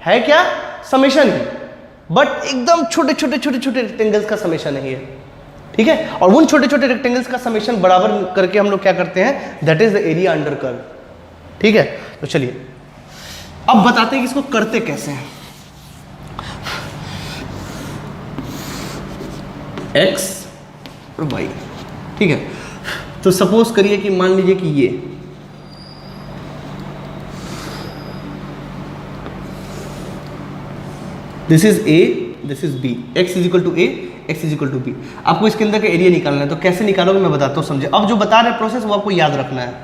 है, क्या समेशन ही, बट एकदम छोटे छोटे छोटे छोटे रेक्टेंगल्स का समेशन है ये, ठीक है। और उन छोटे छोटे रेक्टेंगल्स का समेशन बराबर करके हम लोग क्या करते हैं, that is the area under curve, ठीक है। तो चलिए अब बताते हैं कि इसको करते कैसे हैं। x और y, ठीक है। तो सपोज करिए कि मान लीजिए कि ये this is a, this is b, x is equal to a, x is equal to b। आपको इसके अंदर का एरिया निकालना है, तो कैसे निकालोगे मैं बताता हूँ, समझे। अब जो बता रहे प्रोसेस वो आपको याद रखना है।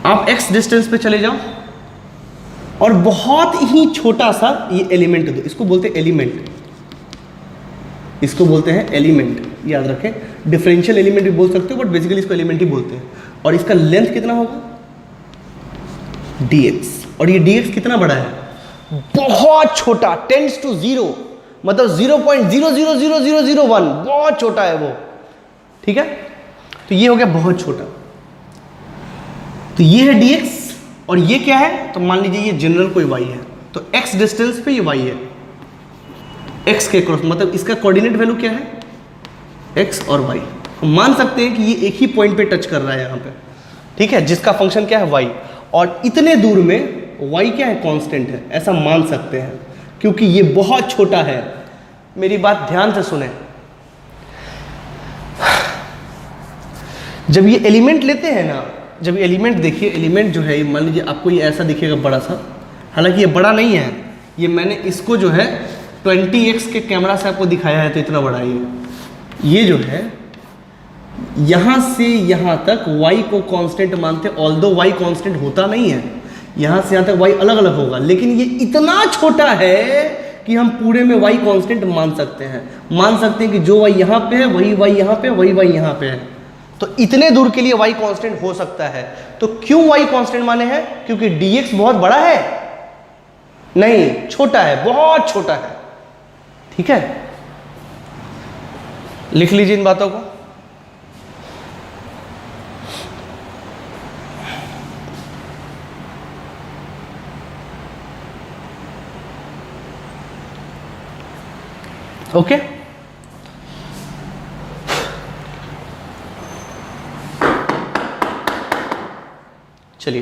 आप x डिस्टेंस पे चले जाओ और बहुत ही छोटा सा ये एलिमेंट दो, इसको बोलते हैं एलिमेंट, इसको बोलते हैं एलिमेंट, याद रखें। डिफरेंशियल एलिमेंट भी बोल सकते हो, बट बेसिकली इसको एलिमेंट ही बोलते हैं। और इसका लेंथ कितना होगा, dx, और ये dx कितना बड़ा है, बहुत छोटा, टेंड्स टू 0, मतलब 0.000001, बहुत छोटा है वो, ठीक है। तो ये हो गया बहुत छोटा, तो ये है dx, और ये क्या है, तो मान लीजिए ये जनरल कोई y है, तो x डिस्टेंस पे ये y है, x के क्रॉस, मतलब इसका कोऑर्डिनेट वैल्यू क्या है, x और y। हम मान सकते हैं कि ये एक ही पॉइंट पे टच कर रहा है यहाँ पे, ठीक है, जिसका फंक्शन क्या है y, और इतने दूर में y क्या है, कांस्टेंट है, ऐसा मान सकते हैं क्योंकि ये बहुत छोटा है। मेरी बात ध्यान से सुने, जब ये एलिमेंट लेते हैं ना, जब ये एलिमेंट देखिए, एलिमेंट जो है ये मान लीजिए आपको ये ऐसा दिखेगा बड़ा सा, हालांकि ये बड़ा नहीं है, ये मैंने इसको जो है 20x के कैमरा से आपको दिखाया है, तो इतना बड़ा ये जो है यहाँ से यहाँ तक y को कांस्टेंट मानते, ऑल्दो y कांस्टेंट होता नहीं है, यहाँ से यहाँ तक y अलग अलग होगा, लेकिन ये इतना छोटा है कि हम पूरे में y कांस्टेंट मान सकते हैं। मान सकते हैं कि जो y यहाँ पे है वही y यहाँ पे, वही y यहाँ पे है, तो इतने दूर के लिए y कांस्टेंट हो सकता है। तो क्यों y कांस्टेंट माने हैं, क्योंकि dx बहुत बड़ा है, नहीं छोटा है, बहुत छोटा है, ठीक है। लिख लीजिए इन बातों को। ओके, चलिए,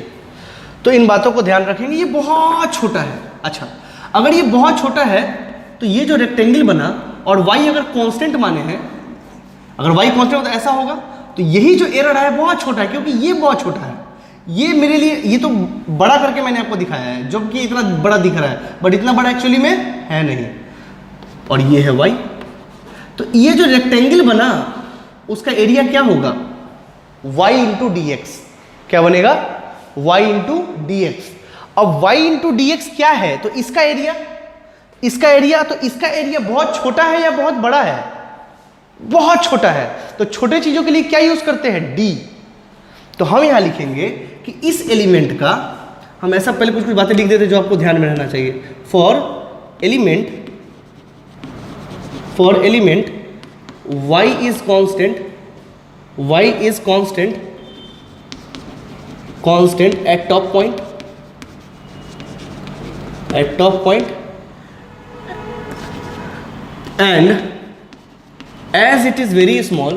तो इन बातों को ध्यान रखेंगे, ये बहुत छोटा है। अच्छा, अगर ये बहुत छोटा है तो ये जो रेक्टेंगल बना और y अगर कांस्टेंट माने हैं, अगर y कांस्टेंट हो तो ऐसा होगा, तो यही जो एरर है बहुत छोटा है, क्योंकि ये बहुत छोटा है। ये मेरे लिए, ये तो बड़ा करके मैंने आपको दिखाया है, जो कि इतना बड़ा दिख रहा है, बट इतना बड़ा एक्चुअली में है नहीं। और ये है y, तो ये जो रेक्टेंगल बना उसका एरिया क्या होगा, y इंटू डी एक्स। क्या बनेगा, y इंटू डी एक्स। अब y इंटू डी एक्स क्या है, तो इसका एरिया, इसका एरिया, तो इसका एरिया बहुत छोटा है या बहुत बड़ा है, बहुत छोटा है। तो छोटे चीजों के लिए क्या यूज करते हैं, d। तो हम यहां लिखेंगे कि इस एलिमेंट का, हम ऐसा पहले कुछ बातें लिख देते जो आपको ध्यान में रहना चाहिए। For element y is constant at top point, and as it is very small,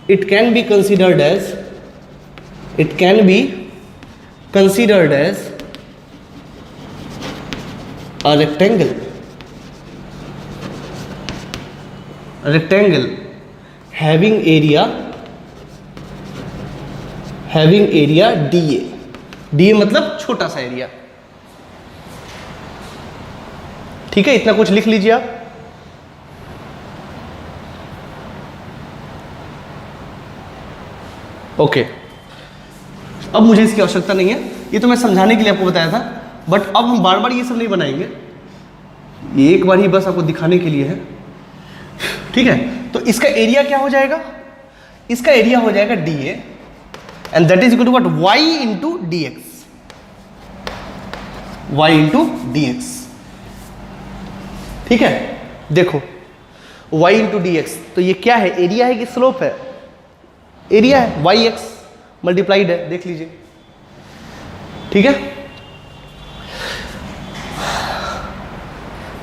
it can be considered as a rectangle having area DA मतलब छोटा सा एरिया। ठीक है, इतना कुछ लिख लीजिए आप। ओके, अब मुझे इसकी आवश्यकता नहीं है, ये तो मैं समझाने के लिए आपको बताया था, बट अब हम बार बार ये सब नहीं बनाएंगे, ये एक बार ही बस आपको दिखाने के लिए है। ठीक है, तो इसका एरिया क्या हो जाएगा? इसका एरिया हो जाएगा DA and that is equal to what? y into dx। ठीक है, देखो y इंटू dx, तो ये क्या है? एरिया है कि स्लोप है? एरिया है, yx मल्टीप्लाइड है, देख लीजिए। ठीक है,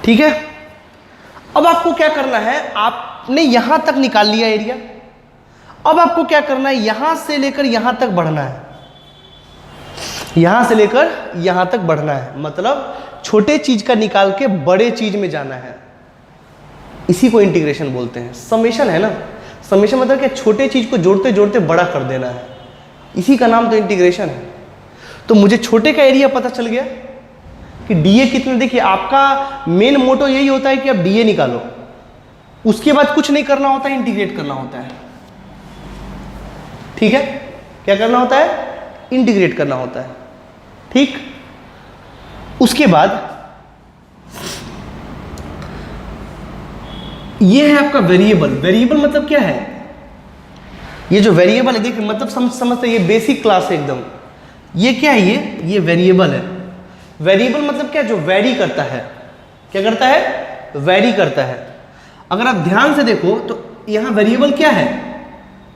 ठीक है। अब आपको क्या करना है? आपने यहां तक निकाल लिया एरिया, अब आपको क्या करना है? यहां से लेकर यहां तक बढ़ना है, यहां से लेकर यहां तक बढ़ना है, मतलब छोटे चीज का निकाल के बड़े चीज में जाना है। इसी को इंटीग्रेशन बोलते हैं। समेशन है ना, समेशन मतलब कि छोटे चीज को जोड़ते जोड़ते बड़ा कर देना है, इसी का नाम तो इंटीग्रेशन है। तो मुझे छोटे का एरिया पता चल गया कि डीए कितने। देखिए, आपका मेन मोटो यही होता है कि आप डीए निकालो, उसके बाद कुछ नहीं करना होता है, इंटीग्रेट करना होता है। ठीक है, क्या करना होता है? इंटीग्रेट करना होता है। ठीक, उसके बाद ये है आपका वेरिएबल। वेरिएबल मतलब क्या है? ये जो वेरिएबल है, देखिए मतलब समझते, ये बेसिक क्लास है एकदम। ये क्या है? ये वेरिएबल है। वेरिएबल मतलब क्या? जो वेरी करता है। क्या करता है? वेरी करता है। अगर आप ध्यान से देखो तो यहां वेरिएबल क्या है?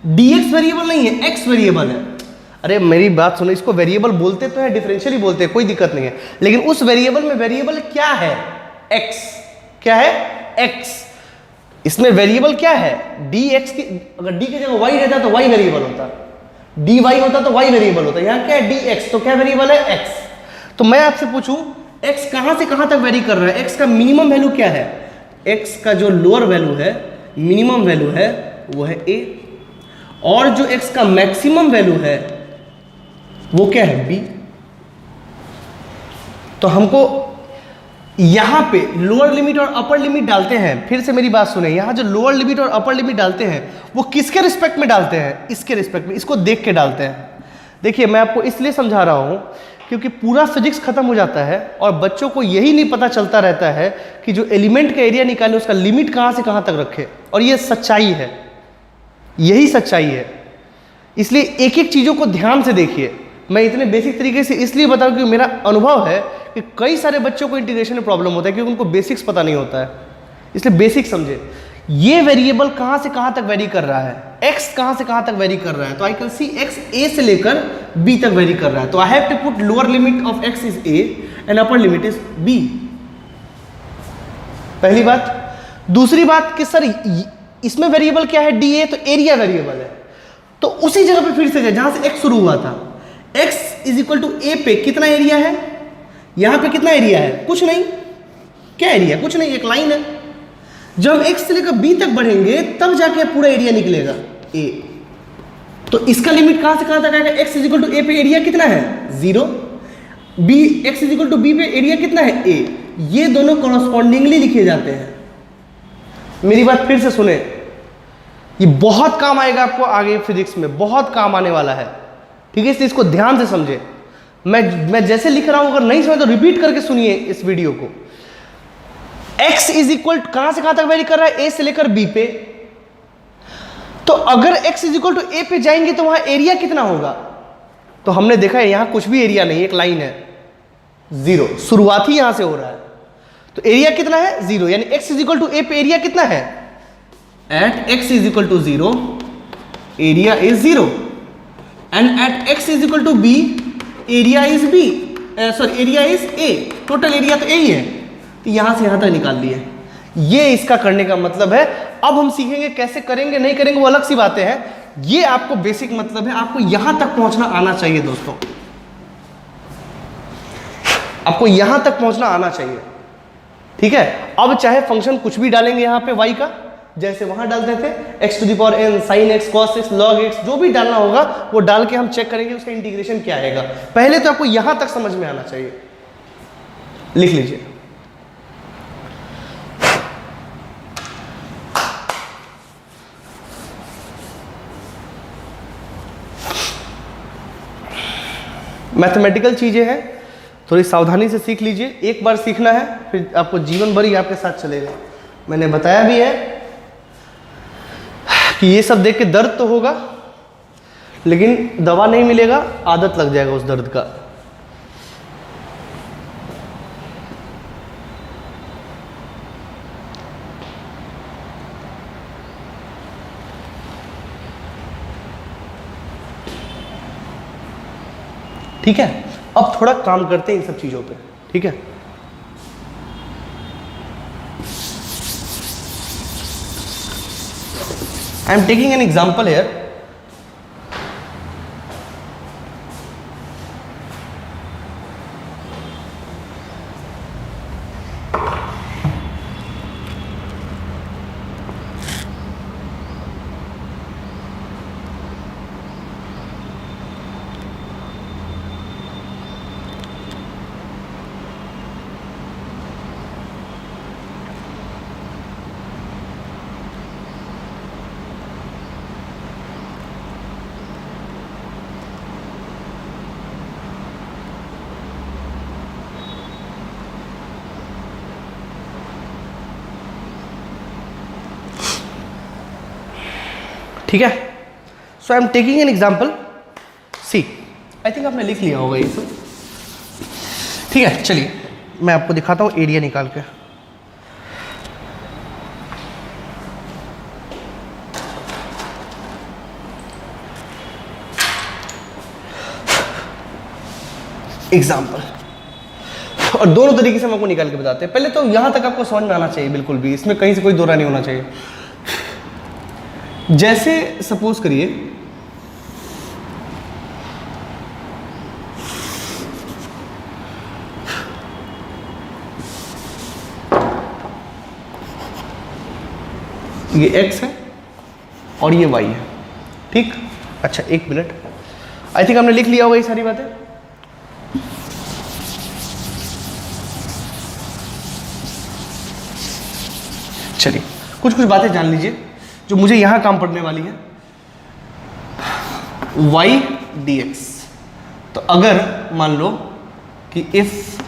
dx वेरिएबल नहीं है, x वेरिएबल है। अरे मेरी बात सुनो, इसको वेरिएबल बोलते तो है, डिफरेंशियल ही बोलते हैं, कोई दिक्कत नहीं है, लेकिन उस वेरिएबल में वेरिएबल क्या है? x। क्या है? x। इसमें वेरिएबल क्या है? dx की, अगर d की जगह y रहता तो y वेरिएबल होता, dy होता तो y वेरिएबल होता। यहाँ क्या है? dx, तो क्या वेरिएबल है? x। तो मैं आपसे पूछूं, x कहां से कहां तक वेरी कर रहा है? x का मिनिमम वैल्यू क्या है? x का जो लोअर वैल्यू है, मिनिमम वैल्यू है, वो है a, और जो x का मैक्सिमम वैल्यू है वो क्या है? b। तो हमको यहां पे लोअर लिमिट और अपर लिमिट डालते हैं। फिर से मेरी बात सुने, यहां जो लोअर लिमिट और अपर लिमिट डालते हैं वो किसके रिस्पेक्ट में डालते हैं? इसके रिस्पेक्ट में, इसको देख के डालते हैं। देखिए, मैं आपको इसलिए समझा रहा हूं क्योंकि पूरा फिजिक्स खत्म हो जाता है और बच्चों को यही नहीं पता चलता रहता है कि जो एलिमेंट का एरिया निकाले उसका लिमिट कहां से कहां तक रखे, और ये सच्चाई है, यही सच्चाई है। इसलिए एक एक चीज़ों को ध्यान से देखिए। मैं इतने बेसिक तरीके से इसलिए बताऊं कि मेरा अनुभव है कि कई सारे बच्चों को इंटीग्रेशन में प्रॉब्लम होता है क्योंकि उनको बेसिक्स पता नहीं होता है। इसलिए बेसिक समझे। ये वेरिएबल कहां से कहां तक वेरी कर रहा है? x कहां से कहां तक वेरी कर रहा है? तो I can see x a से लेकर b तक वेरी कर रहा है। तो I have to put lower limit of x is a and upper limit is b। पहली बात। दूसरी बात कि सर इसमें वेरिएबल क्या है? dA, तो एरिया वेरिएबल है। तो उसी जगह पे फिर से जाए जहां से x शुरू हुआ था। x is equal to a पे कितना एरिया है? यहां पे कितना एरिया है? कुछ नहीं। क्या एरिया? कुछ नहीं, एक लाइन है। जब x से लेकर b तक बढ़ेंगे तब जाके पूरा एरिया निकलेगा a। तो इसका लिमिट कहां से कहां तक आएगा? x is equal to a पे एरिया कितना है? 0। x is equal to b पे एरिया कितना है? a। ये दोनों कॉरस्पॉन्डिंगली लिखे जाते हैं। मेरी बात फिर से सुने, ये बहुत काम आएगा आपको आगे फिजिक्स में, बहुत काम आने वाला है। ठीक है, इसलिए इसको ध्यान से समझे। मैं जैसे लिख रहा हूं, अगर नहीं समझे तो रिपीट करके सुनिए इस वीडियो को। x इज इक्वल कहां से कहां तक वेरी कर रहा है? a से लेकर b पे। तो अगर x is equal to a पे जाएंगे तो वहां एरिया कितना होगा? तो हमने देखा है यहां कुछ भी एरिया नहीं, एक लाइन है, 0। शुरुआत ही यहां से हो रहा है, तो एरिया कितना है? 0। यानी x is equal to a पे एरिया कितना है? At x is equal to 0 area is 0 and at x is equal to b area is b, sorry area is a। Total area तो a ही है, तो यहाँ से यहाँ तक निकाल लिए। ये इसका करने का मतलब है। अब हम सीखेंगे कैसे करेंगे नहीं करेंगे वो अलग सी बातें हैं। ये आपको बेसिक मतलब है, आपको यहां तक पहुंचना आना चाहिए दोस्तों, आपको यहां तक पहुंचना आना चाहिए, ठीक है। अब चाहे फंक्शन कुछ भी डालेंगे यहां पे y का, जैसे वहां डालते थे x⁴n sin x cos x log x, जो भी डालना होगा वो डाल के हम चेक करेंगे उसका इंटीग्रेशन क्या आएगा। पहले तो आपको यहां तक समझ में आना चाहिए। लिख लीजिए, मैथमेटिकल चीजें हैं, थोड़ी सावधानी से सीख लीजिए। एक बार सीखना है फिर आपको जीवन भर ही आपके साथ चलेगा। मैंने बताया भी है कि ये सब देख के दर्द तो होगा लेकिन दवा नहीं मिलेगा, आदत लग जाएगा उस दर्द का। ठीक है, अब थोड़ा काम करते हैं इन सब चीजों पे, ठीक है। I am taking an example here. ठीक है, so I am taking an example C. I think आपने लिख लिया होगा ये सब, ठीक है। चलिए मैं आपको दिखाता हूँ एरिया निकाल के। एग्जाम्पल, और दोनों तरीके से हम आपको निकाल के बताते हैं। पहले तो यहां तक आपको समझ में आना चाहिए बिल्कुल भी, इसमें कहीं से कोई दोहरा नहीं होना चाहिए। जैसे सपोज करिए ये x है और ये y है, ठीक। अच्छा एक मिनट, आई थिंक हमने लिख लिया होगा ये सारी बातें। चलिए कुछ कुछ बातें जान लीजिए जो मुझे यहां काम पड़ने वाली है। y dx, तो अगर मान लो कि if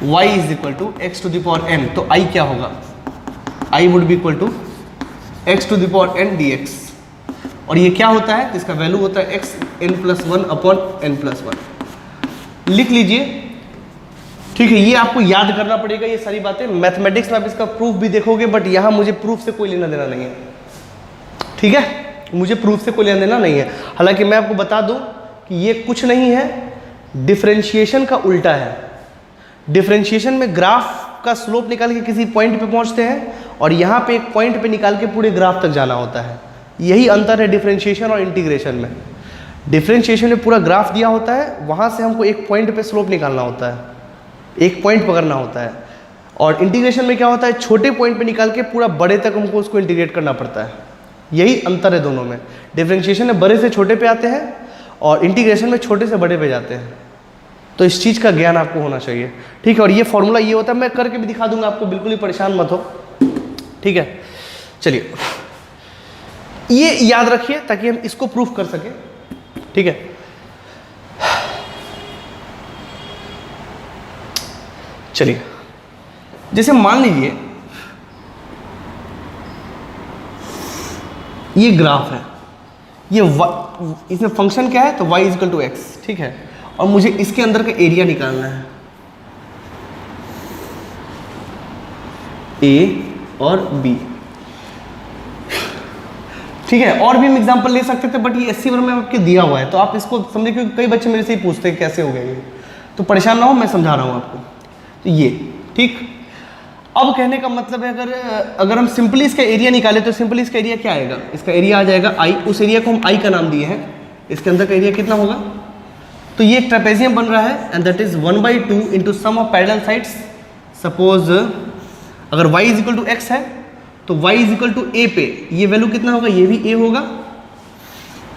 y is equal to x⁴n, तो i क्या होगा? i would be equal to x⁴n dx, और ये क्या होता है? इसका वैल्यू होता है xn+1/n+1। लिख लीजिए, ठीक है। ये आपको याद करना पड़ेगा ये सारी बातें। मैथमेटिक्स में आप इसका प्रूफ भी देखोगे, बट यहां मुझे प्रूफ से कोई लेना देना नहीं है, ठीक है। मुझे प्रूफ से कोई लेना देना नहीं है। हालांकि मैं आपको बता दूं कि ये कुछ नहीं है, डिफरेंशिएशन का उल्टा है। डिफरेंशिएशन में ग्राफ का स्लोप निकाल के किसी पॉइंट पे पहुंचते हैं, और यहाँ पे एक पॉइंट पे निकाल के पूरे ग्राफ तक जाना होता है। यही अंतर है डिफरेंशिएशन और इंटीग्रेशन में। डिफरेंशिएशन में पूरा ग्राफ दिया होता है, वहाँ से हमको एक पॉइंट पे स्लोप निकालना होता है, एक पॉइंट पकड़ना होता है। और इंटीग्रेशन में क्या होता है? छोटे पॉइंट पे निकाल के पूरा बड़े तक हमको उसको इंटीग्रेट करना पड़ता है। यही अंतर है दोनों में। डिफरेंशिएशन में बड़े से छोटे पे आते हैं, और इंटीग्रेशन में छोटे से बड़े पे जाते हैं। तो इस चीज़ का ज्ञान आपको होना चाहिए, ठीक है। और ये फॉर्मूला ये होता है, मैं करके भी दिखा दूंगा आपको, बिल्कुल ही परेशान मत हो, ठीक है। चलिए ये याद रखिए ताकि हम इसको प्रूफ कर सके, ठीक है। चलिए जैसे मान लीजिए ये ग्राफ है, ये इसमें फंक्शन क्या है? तो y is equal to x, ठीक है। और मुझे इसके अंदर का एरिया निकालना है, a और b, ठीक है। और भी हम एग्जांपल ले सकते थे, बट ये 80 में आपके दिया हुआ है, तो आप इसको समझे, क्योंकि कई बच्चे मेरे से ही पूछते हैं कैसे हो गया ये। तो परेशान ना हो, मैं समझा रहा हूँ आपको। तो ये ठीक। अब कहने का मतलब है अगर हम सिंपली इसका एरिया निकाले तो सिंपली इसका एरिया क्या आएगा, इसका एरिया आ जाएगा आई, उस एरिया को हम आई का नाम दिए हैं, इसके अंदर का एरिया कितना होगा, तो ये एक ट्रेपेजियम बन रहा है and that is 1/2 into sum of parallel sides. Suppose अगर y is equal to x है तो y इज इक्वल टू ए पे ये वैल्यू कितना होगा, ये भी a होगा,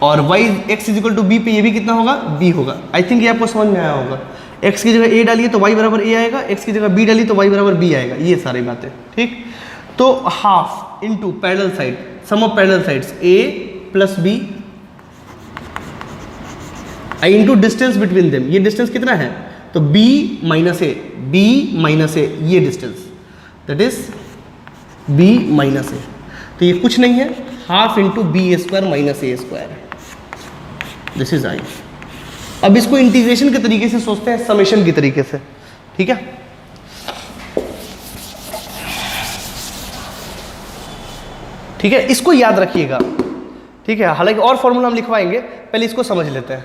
और y x is equal to b पे ये भी कितना होगा, b होगा। आई थिंक ये आपको समझ में आया होगा। x की जगह a डालिए तो y बराबर a आएगा, x की जगह b डालिए तो y बराबर b आएगा, ये सारी बातें ठीक। तो half into parallel side, sum of parallel sides a plus b into distance between them, ये डिस्टेंस कितना है, तो b माइनस a, ये distance that is b minus a, तो ये कुछ नहीं है half into b square minus a square, this is I. अब इसको इंटीग्रेशन के तरीके से सोचते हैं, समेशन के तरीके से, ठीक है। ठीक है, इसको याद रखिएगा, ठीक है। हालांकि और फॉर्मूला हम लिखवाएंगे, पहले इसको समझ लेते हैं।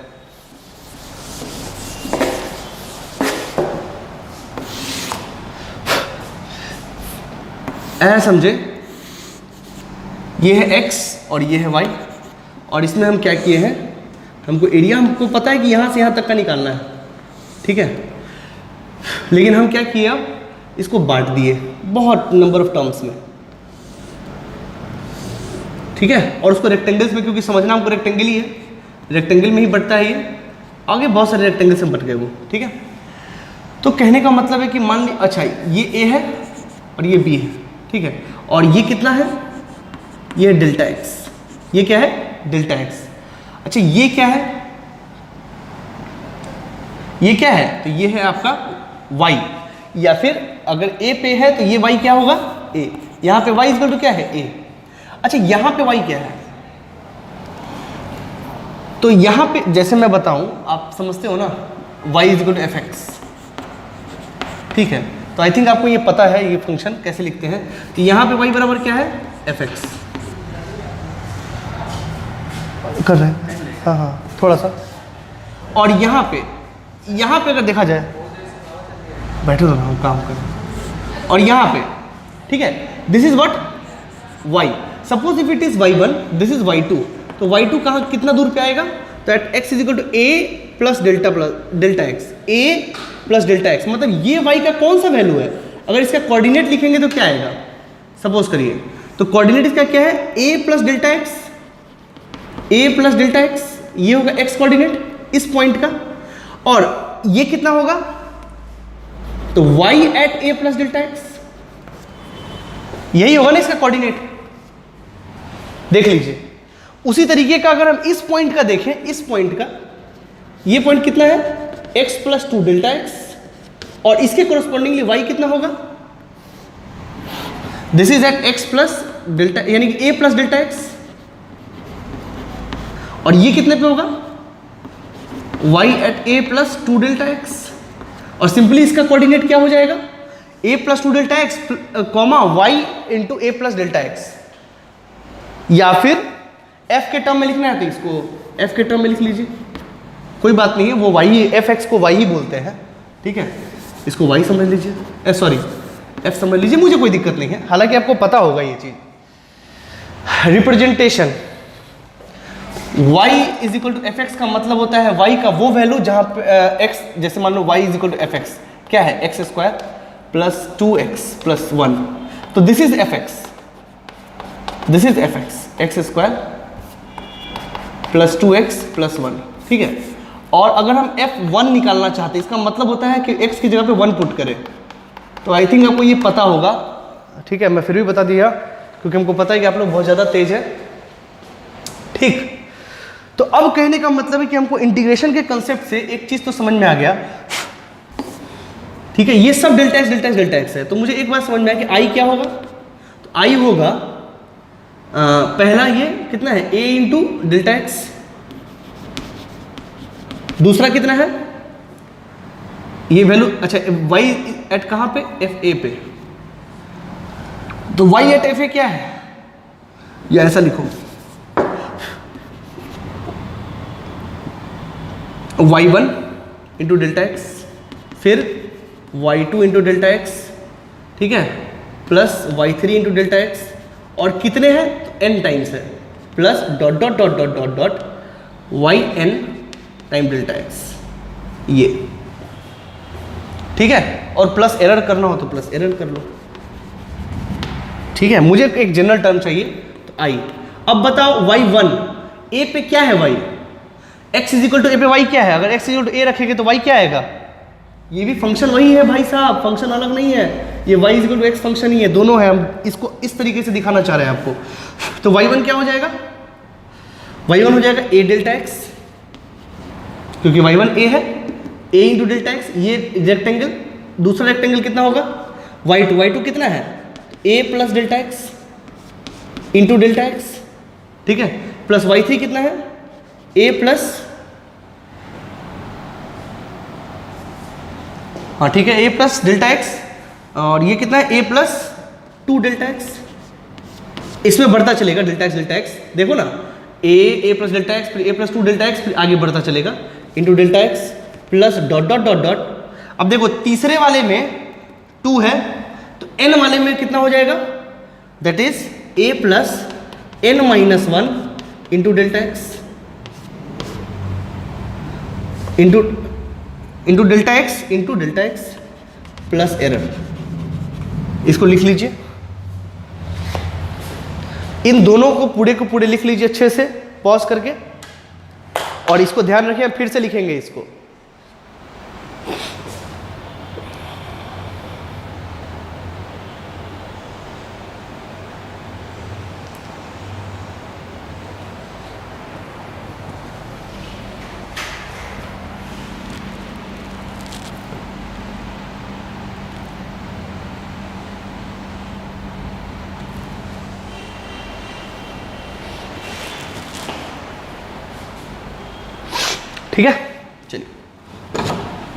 ऐसा समझे, ये है x और ये है y, और इसमें हम क्या किए हैं, हमको एरिया हमको पता है कि यहाँ से यहाँ तक का निकालना है, ठीक है। लेकिन हम क्या किए, अब इसको बांट दिए बहुत नंबर ऑफ टर्म्स में, ठीक है। और उसको रेक्टेंगल्स में, क्योंकि समझना हमको रेक्टेंगल ही है, रेक्टेंगल में ही बढ़ता है ये, आगे बहुत सारे रेक्टेंगल से बढ़ गए वो, ठीक है। तो कहने का मतलब है कि मान ली, अच्छा ये a है और ये b है, ठीक है, और ये कितना है, ये डेल्टा x, ये क्या है, डेल्टा x। अच्छा ये क्या है, ये क्या है, तो ये है आपका y, या फिर अगर a पे है तो ये y क्या होगा, a, यहां पे y इक्वल टू क्या है, a। अच्छा यहां पे y क्या है, तो यहां पे जैसे मैं बताऊं, आप समझते हो ना, y इक्वल टू fx, ठीक है। तो आई थिंक आपको ये पता है ये फंक्शन कैसे लिखते हैं, कि यहां पे y बराबर क्या है, fx कर रहे हैं, हाँ हाँ थोड़ा सा। और यहाँ पे अगर देखा जाए, बैठो तो हम काम करें, और यहाँ पे ठीक है, this is what, y। Suppose if it is y1, this is y2, तो y2 कहाँ कितना दूर पे आएगा, तो at x is equal to a plus delta x, a plus delta x, मतलब ये y का कौन सा वैल्यू है। अगर इसका कोऑर्डिनेट लिखेंगे तो क्या आएगा, सपोज करिए, तो कोऑर्डिनेट इसका क्या है, a plus delta x, a plus delta x, ये होगा x कोऑर्डिनेट इस पॉइंट का, और ये कितना होगा, तो y at a plus delta x, यही होगा ना इसका कोऑर्डिनेट, देख लीजिए। उसी तरीके का अगर हम इस पॉइंट का देखें, इस पॉइंट का, ये पॉइंट कितना है, x प्लस 2 डेल्टा x, और इसके कोरस्पॉन्डिंगली y कितना होगा, this is at x plus delta, यानी कि a प्लस डेल्टा x, और ये कितने पे होगा, y at a plus 2 delta x, और सिंपली इसका कोऑर्डिनेट क्या हो जाएगा, a plus 2 delta x comma y into a plus delta x, या फिर f के टर्म में लिखना है तो इसको f के टर्म में लिख लीजिए, कोई बात नहीं है, वो y, fx को y ही बोलते हैं, ठीक है, इसको y समझ लीजिए, सॉरी f समझ लीजिए, मुझे कोई दिक्कत नहीं है, हालांकि आपको पता होगा ये चीज। Representation y is equal to f x का मतलब होता है y का वो वैल्यू जहां पे x, जैसे मान लो y is equal to f x क्या है, x square plus 2x plus 1, तो this is f x, this is f x, x square plus 2x plus 1, ठीक है। और अगर हम f1 निकालना चाहते हैं, इसका मतलब होता है कि x की जगह पे 1 पुट करें, तो आई थिंक आपको ये पता होगा, ठीक है, मैं फिर भी बता दिया क्योंकि हमको पता है कि आप लोग बहुत ज़्यादा तेज है, ठीक। तो अब कहने का मतलब है कि हमको इंटीग्रेशन के कंसेप्ट से एक चीज़ तो समझ में आ गया, ठीक है, ये सब delta x delta x delta x है, तो मुझे एक बात समझ में आया कि आई क्या होगा, तो आई होगा पहला ये कितना है, a इंटू डेल्टा एक्स, दूसरा कितना है, ये वैल्यू, अच्छा y एट कहाँ पे, एफ ए पे, तो y एट एफ ए क्या है, या ऐसा लिखो y1 इंटू डेल्टा एक्स, फिर y2 इंटू डेल्टा एक्स, ठीक है, plus y3 into delta x, और कितने हैं तो n टाइम्स है, plus dot dot dot dot dot dot yn time delta x, ये ठीक है। और प्लस एरर करना हो तो प्लस एरर कर लो, ठीक है। मुझे एक जनरल टर्म चाहिए तो i। अब बताओ y1 a पे क्या है, y x is equal to ए पे y क्या है, अगर x is equal to a रखेंगे तो y क्या आएगा, ये भी फंक्शन वही है भाई साहब, फंक्शन अलग नहीं है, ये y is equal to x function ही है, दोनों है। हम इसको इस तरीके से दिखाना चाह रहे हैं आपको। तो y1 क्या हो जाएगा, y1 हो जाएगा a डेल्टा x, क्योंकि y1 a है, a इंटू डेल्टा एक्स, ये रेक्टेंगल, दूसरा रेक्टेंगल कितना होगा y2 कितना है a plus delta x into delta x, ठीक है, प्लस y3 कितना है a प्लस, हाँ ठीक है, a प्लस डेल्टा एक्स, और ये कितना है a प्लस 2 डेल्टा एक्स, इसमें बढ़ता चलेगा डेल्टा एक्स, देखो ना, a प्लस डेल्टा एक्स, फिर a प्लस 2 डेल्टा एक्स, फिर आगे बढ़ता चलेगा into delta x plus dot dot dot dot. अब देखो तीसरे वाले में 2 है तो n वाले में कितना हो जाएगा, that is a plus n minus 1 into delta x into delta x plus error. इसको लिख लीजिए, इन दोनों को पूरे लिख लीजिए अच्छे से पॉज करके, और इसको ध्यान रखिए, फिर से लिखेंगे इसको। ठीक है, चलिए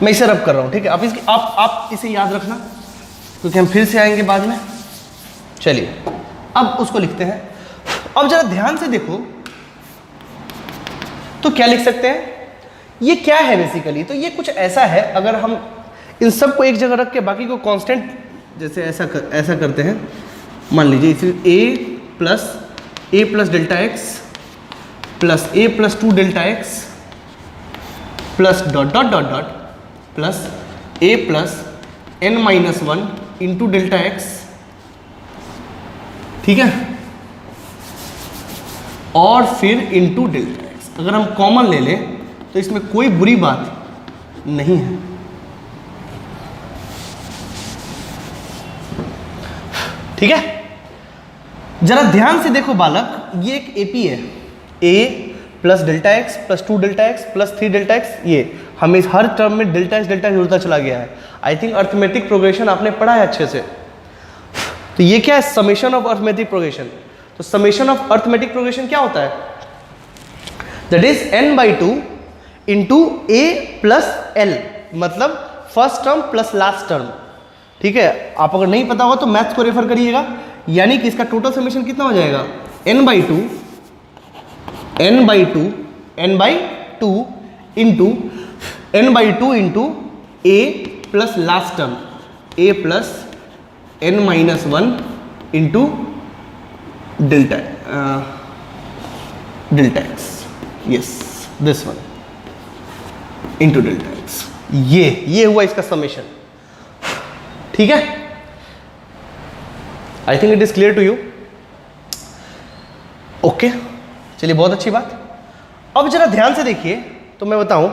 मैं इसे रब कर रहा हूं, ठीक है। आप इसे याद रखना, क्योंकि हम फिर से आएंगे बाद में। चलिए अब उसको लिखते हैं। अब जरा ध्यान से देखो तो क्या लिख सकते हैं, ये क्या है बेसिकली, तो ये कुछ ऐसा है, अगर हम इन सब को एक जगह रख के बाकी को कांस्टेंट जैसे ऐसा करते हैं, मान लीजिए इसे a plus delta x plus a plus 2 delta x plus dot dot dot dot plus a plus n minus 1 into delta x, ठीक है, और फिर इंटू डेल्टा एक्स। अगर हम कॉमन ले लें तो इसमें कोई बुरी बात नहीं है, ठीक है। जरा ध्यान से देखो बालक, ये एक एपी है, a plus delta x plus 2 delta x plus 3 delta x, ये हमें हर टर्म में डेल्टा एक्स जुड़ता चला गया है। आई थिंक अर्थमेटिक प्रोग्रेशन आपने पढ़ा है अच्छे से। तो ये क्या है, समेशन ऑफ अर्थमेटिक प्रोग्रेशन। तो समेशन ऑफ अर्थमेटिक प्रोग्रेशन क्या होता है, that is n/2 into a plus l, मतलब first term plus last term, ठीक है। आप अगर नहीं पता होगा तो मैथ्स को रेफर करिएगा, यानी कि इसका टोटल समेशन कितना हो जाएगा, n/2 into n/2 into a plus last term a plus n minus 1 into delta x, yes this one into delta x, ये हुआ इसका समेशन, ठीक है। I think it is clear to you, okay. चलिए बहुत अच्छी बात। अब जरा ध्यान से देखिए तो मैं बताऊं,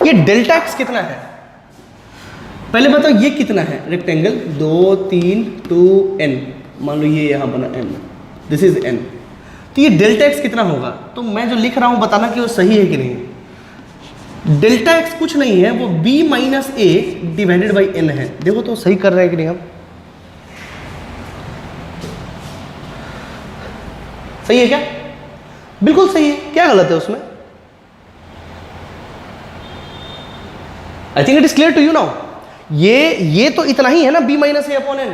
ये डेल्टा एक्स कितना है, पहले बताओ ये कितना है, रेक्टेंगल 2 3 2 n, मान लो ये यहां बना n, दिस इज n, तो ये डेल्टा एक्स कितना होगा, तो मैं जो लिख रहा हूं बताना कि वो सही है कि नहीं। डेल्टा एक्स कुछ नहीं है, वो b minus a divided by n है। देखो तो सही कर रहे हैं कि नहीं हम, सही है क्या, बिल्कुल सही है, क्या गलत है उसमें। I think it is clear to you now. ये तो इतना ही है ना, b minus a upon n,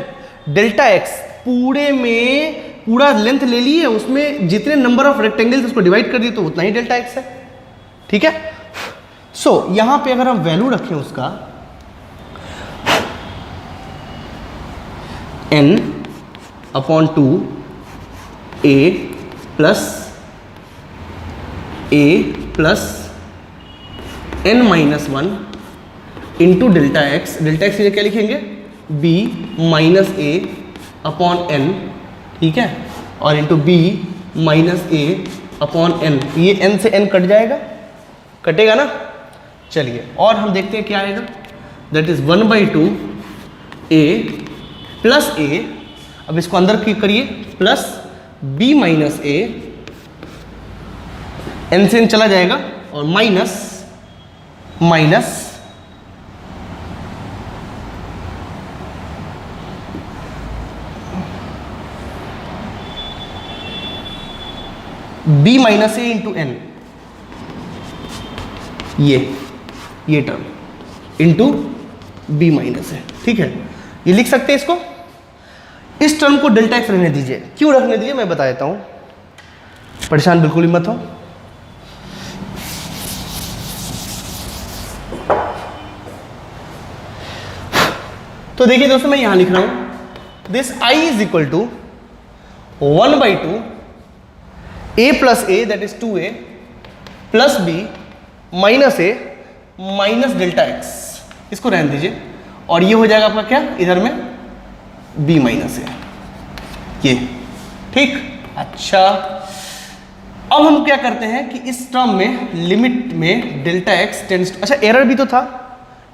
delta x पूरे में पूरा लेंथ ले ली है, उसमें जितने नंबर ऑफ रेक्टेंगल्स उसको डिवाइड कर दिए तो उतना ही डेल्टा एक्स है। ठीक है, सो यहां पे अगर हम वैल्यू रखें उसका n upon 2 a plus n minus 1 into delta x के लिए क्या लिखेंगे b minus a upon n, ठीक है, और into b minus a upon n, ये n से n कट जाएगा, कटेगा ना। चलिए और हम देखते हैं क्या आएगा, that is 1/2 a plus a, अब इसको अंदर की करिए, plus b minus a, n से n चला जाएगा, और minus b minus a into n, ये टर्म इंटू b माइनस है। ठीक है, ये लिख सकते हैं इसको। इस टर्म को डेल्टा एक्स रहने दीजिए। क्यों रखने दीजिए मैं बता देता हूं, परेशान बिल्कुल ही मत हो। तो देखिए दोस्तों, मैं यहां लिख रहा हूं this i is equal to 1/2 a plus a that is 2a plus b minus a minus delta x, इसको रहने दीजिए, और ये हो जाएगा आपका क्या, इधर में b माइनस a, ये ठीक। अच्छा, अब हम क्या करते हैं कि इस टर्म में लिमिट में डेल्टा एक्स टेंड्स, अच्छा एरर भी तो था,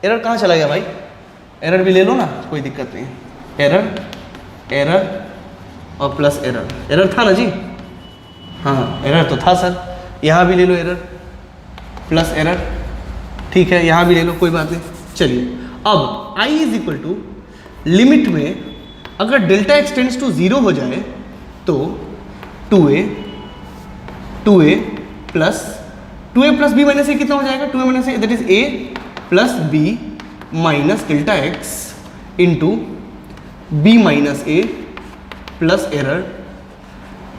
एरर कहाँ चला गया भाई, एरर भी ले लो ना, कोई दिक्कत नहीं, एरर और प्लस एरर था ना जी, हाँ एरर तो था सर, यहाँ भी ले लो एरर प्लस एरर, ठीक है, यहाँ भी ले लो, कोई बात नहीं। चलिए अब i is equal to limit में अगर डेल्टा एक्स टेंड्स टू 0 हो जाए तो 2a plus b minus a कितना हो जाएगा, 2a minus a that is a plus b minus delta x into b minus a plus error.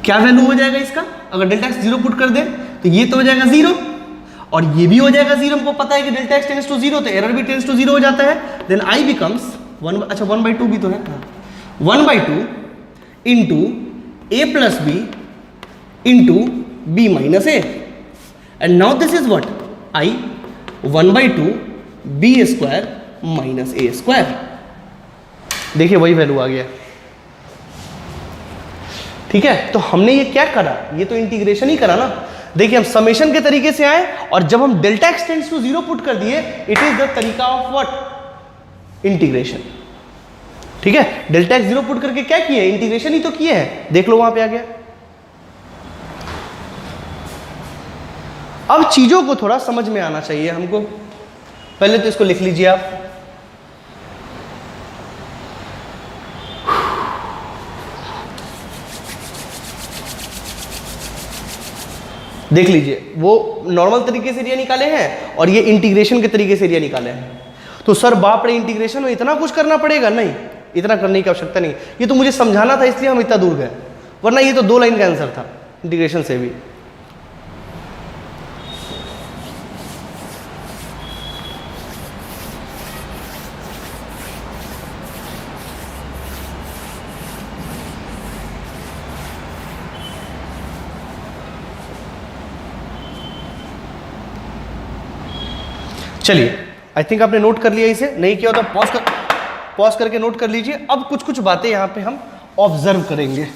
क्या value हो जाएगा इसका, अगर डेल्टा एक्स 0 पुट कर दे तो ये तो हो जाएगा 0 और ये भी हो जाएगा 0। हमको पता है कि डेल्टा एक्स टेंड्स टू 0 तो एरर भी टेंड्स टू 0 हो जाता है। देन i बिकम्स 1, अच्छा 1/2 भी तो है, 1/2 into a plus b into b minus a, and now this is what i 1/2 b square minus a square. देखिए वही वैल्यू आ गया, ठीक है। तो हमने ये क्या करा, ये तो इंटीग्रेशन ही करा ना। देखिए हम समेशन के तरीके से आए और जब हम delta x tends to 0 put कर दिए, इट इज द तरीका ऑफ व्हाट, इंटीग्रेशन। ठीक है, डेल्टा एक्स 0 पुट करके क्या किए, इंटीग्रेशन ही तो किए हैं, देख लो वहां पे आ गया। अब चीजों को थोड़ा समझ में आना चाहिए हमको, पहले तो इसको लिख लीजिए आप, देख लीजिए वो नॉर्मल तरीके से एरिया निकाले हैं और ये इंटीग्रेशन के तरीके से एरिया निकाले हैं। तो सर बाप रे, इंटीग्रेशन में इतना कुछ करना पड़ेगा, नहीं इतना करने की आवश्यकता नहीं, ये तो मुझे समझाना था इसलिए हम इतना दूर गए, वरना ये तो 2 लाइन का आंसर था इंटीग्रेशन से भी। चलिए आई थिंक आपने नोट कर लिया, इसे नहीं किया तो पॉज करके नोट कर लीजिए। अब कुछ कुछ बातें यहाँ पे हम ऑब्जर्व करेंगे।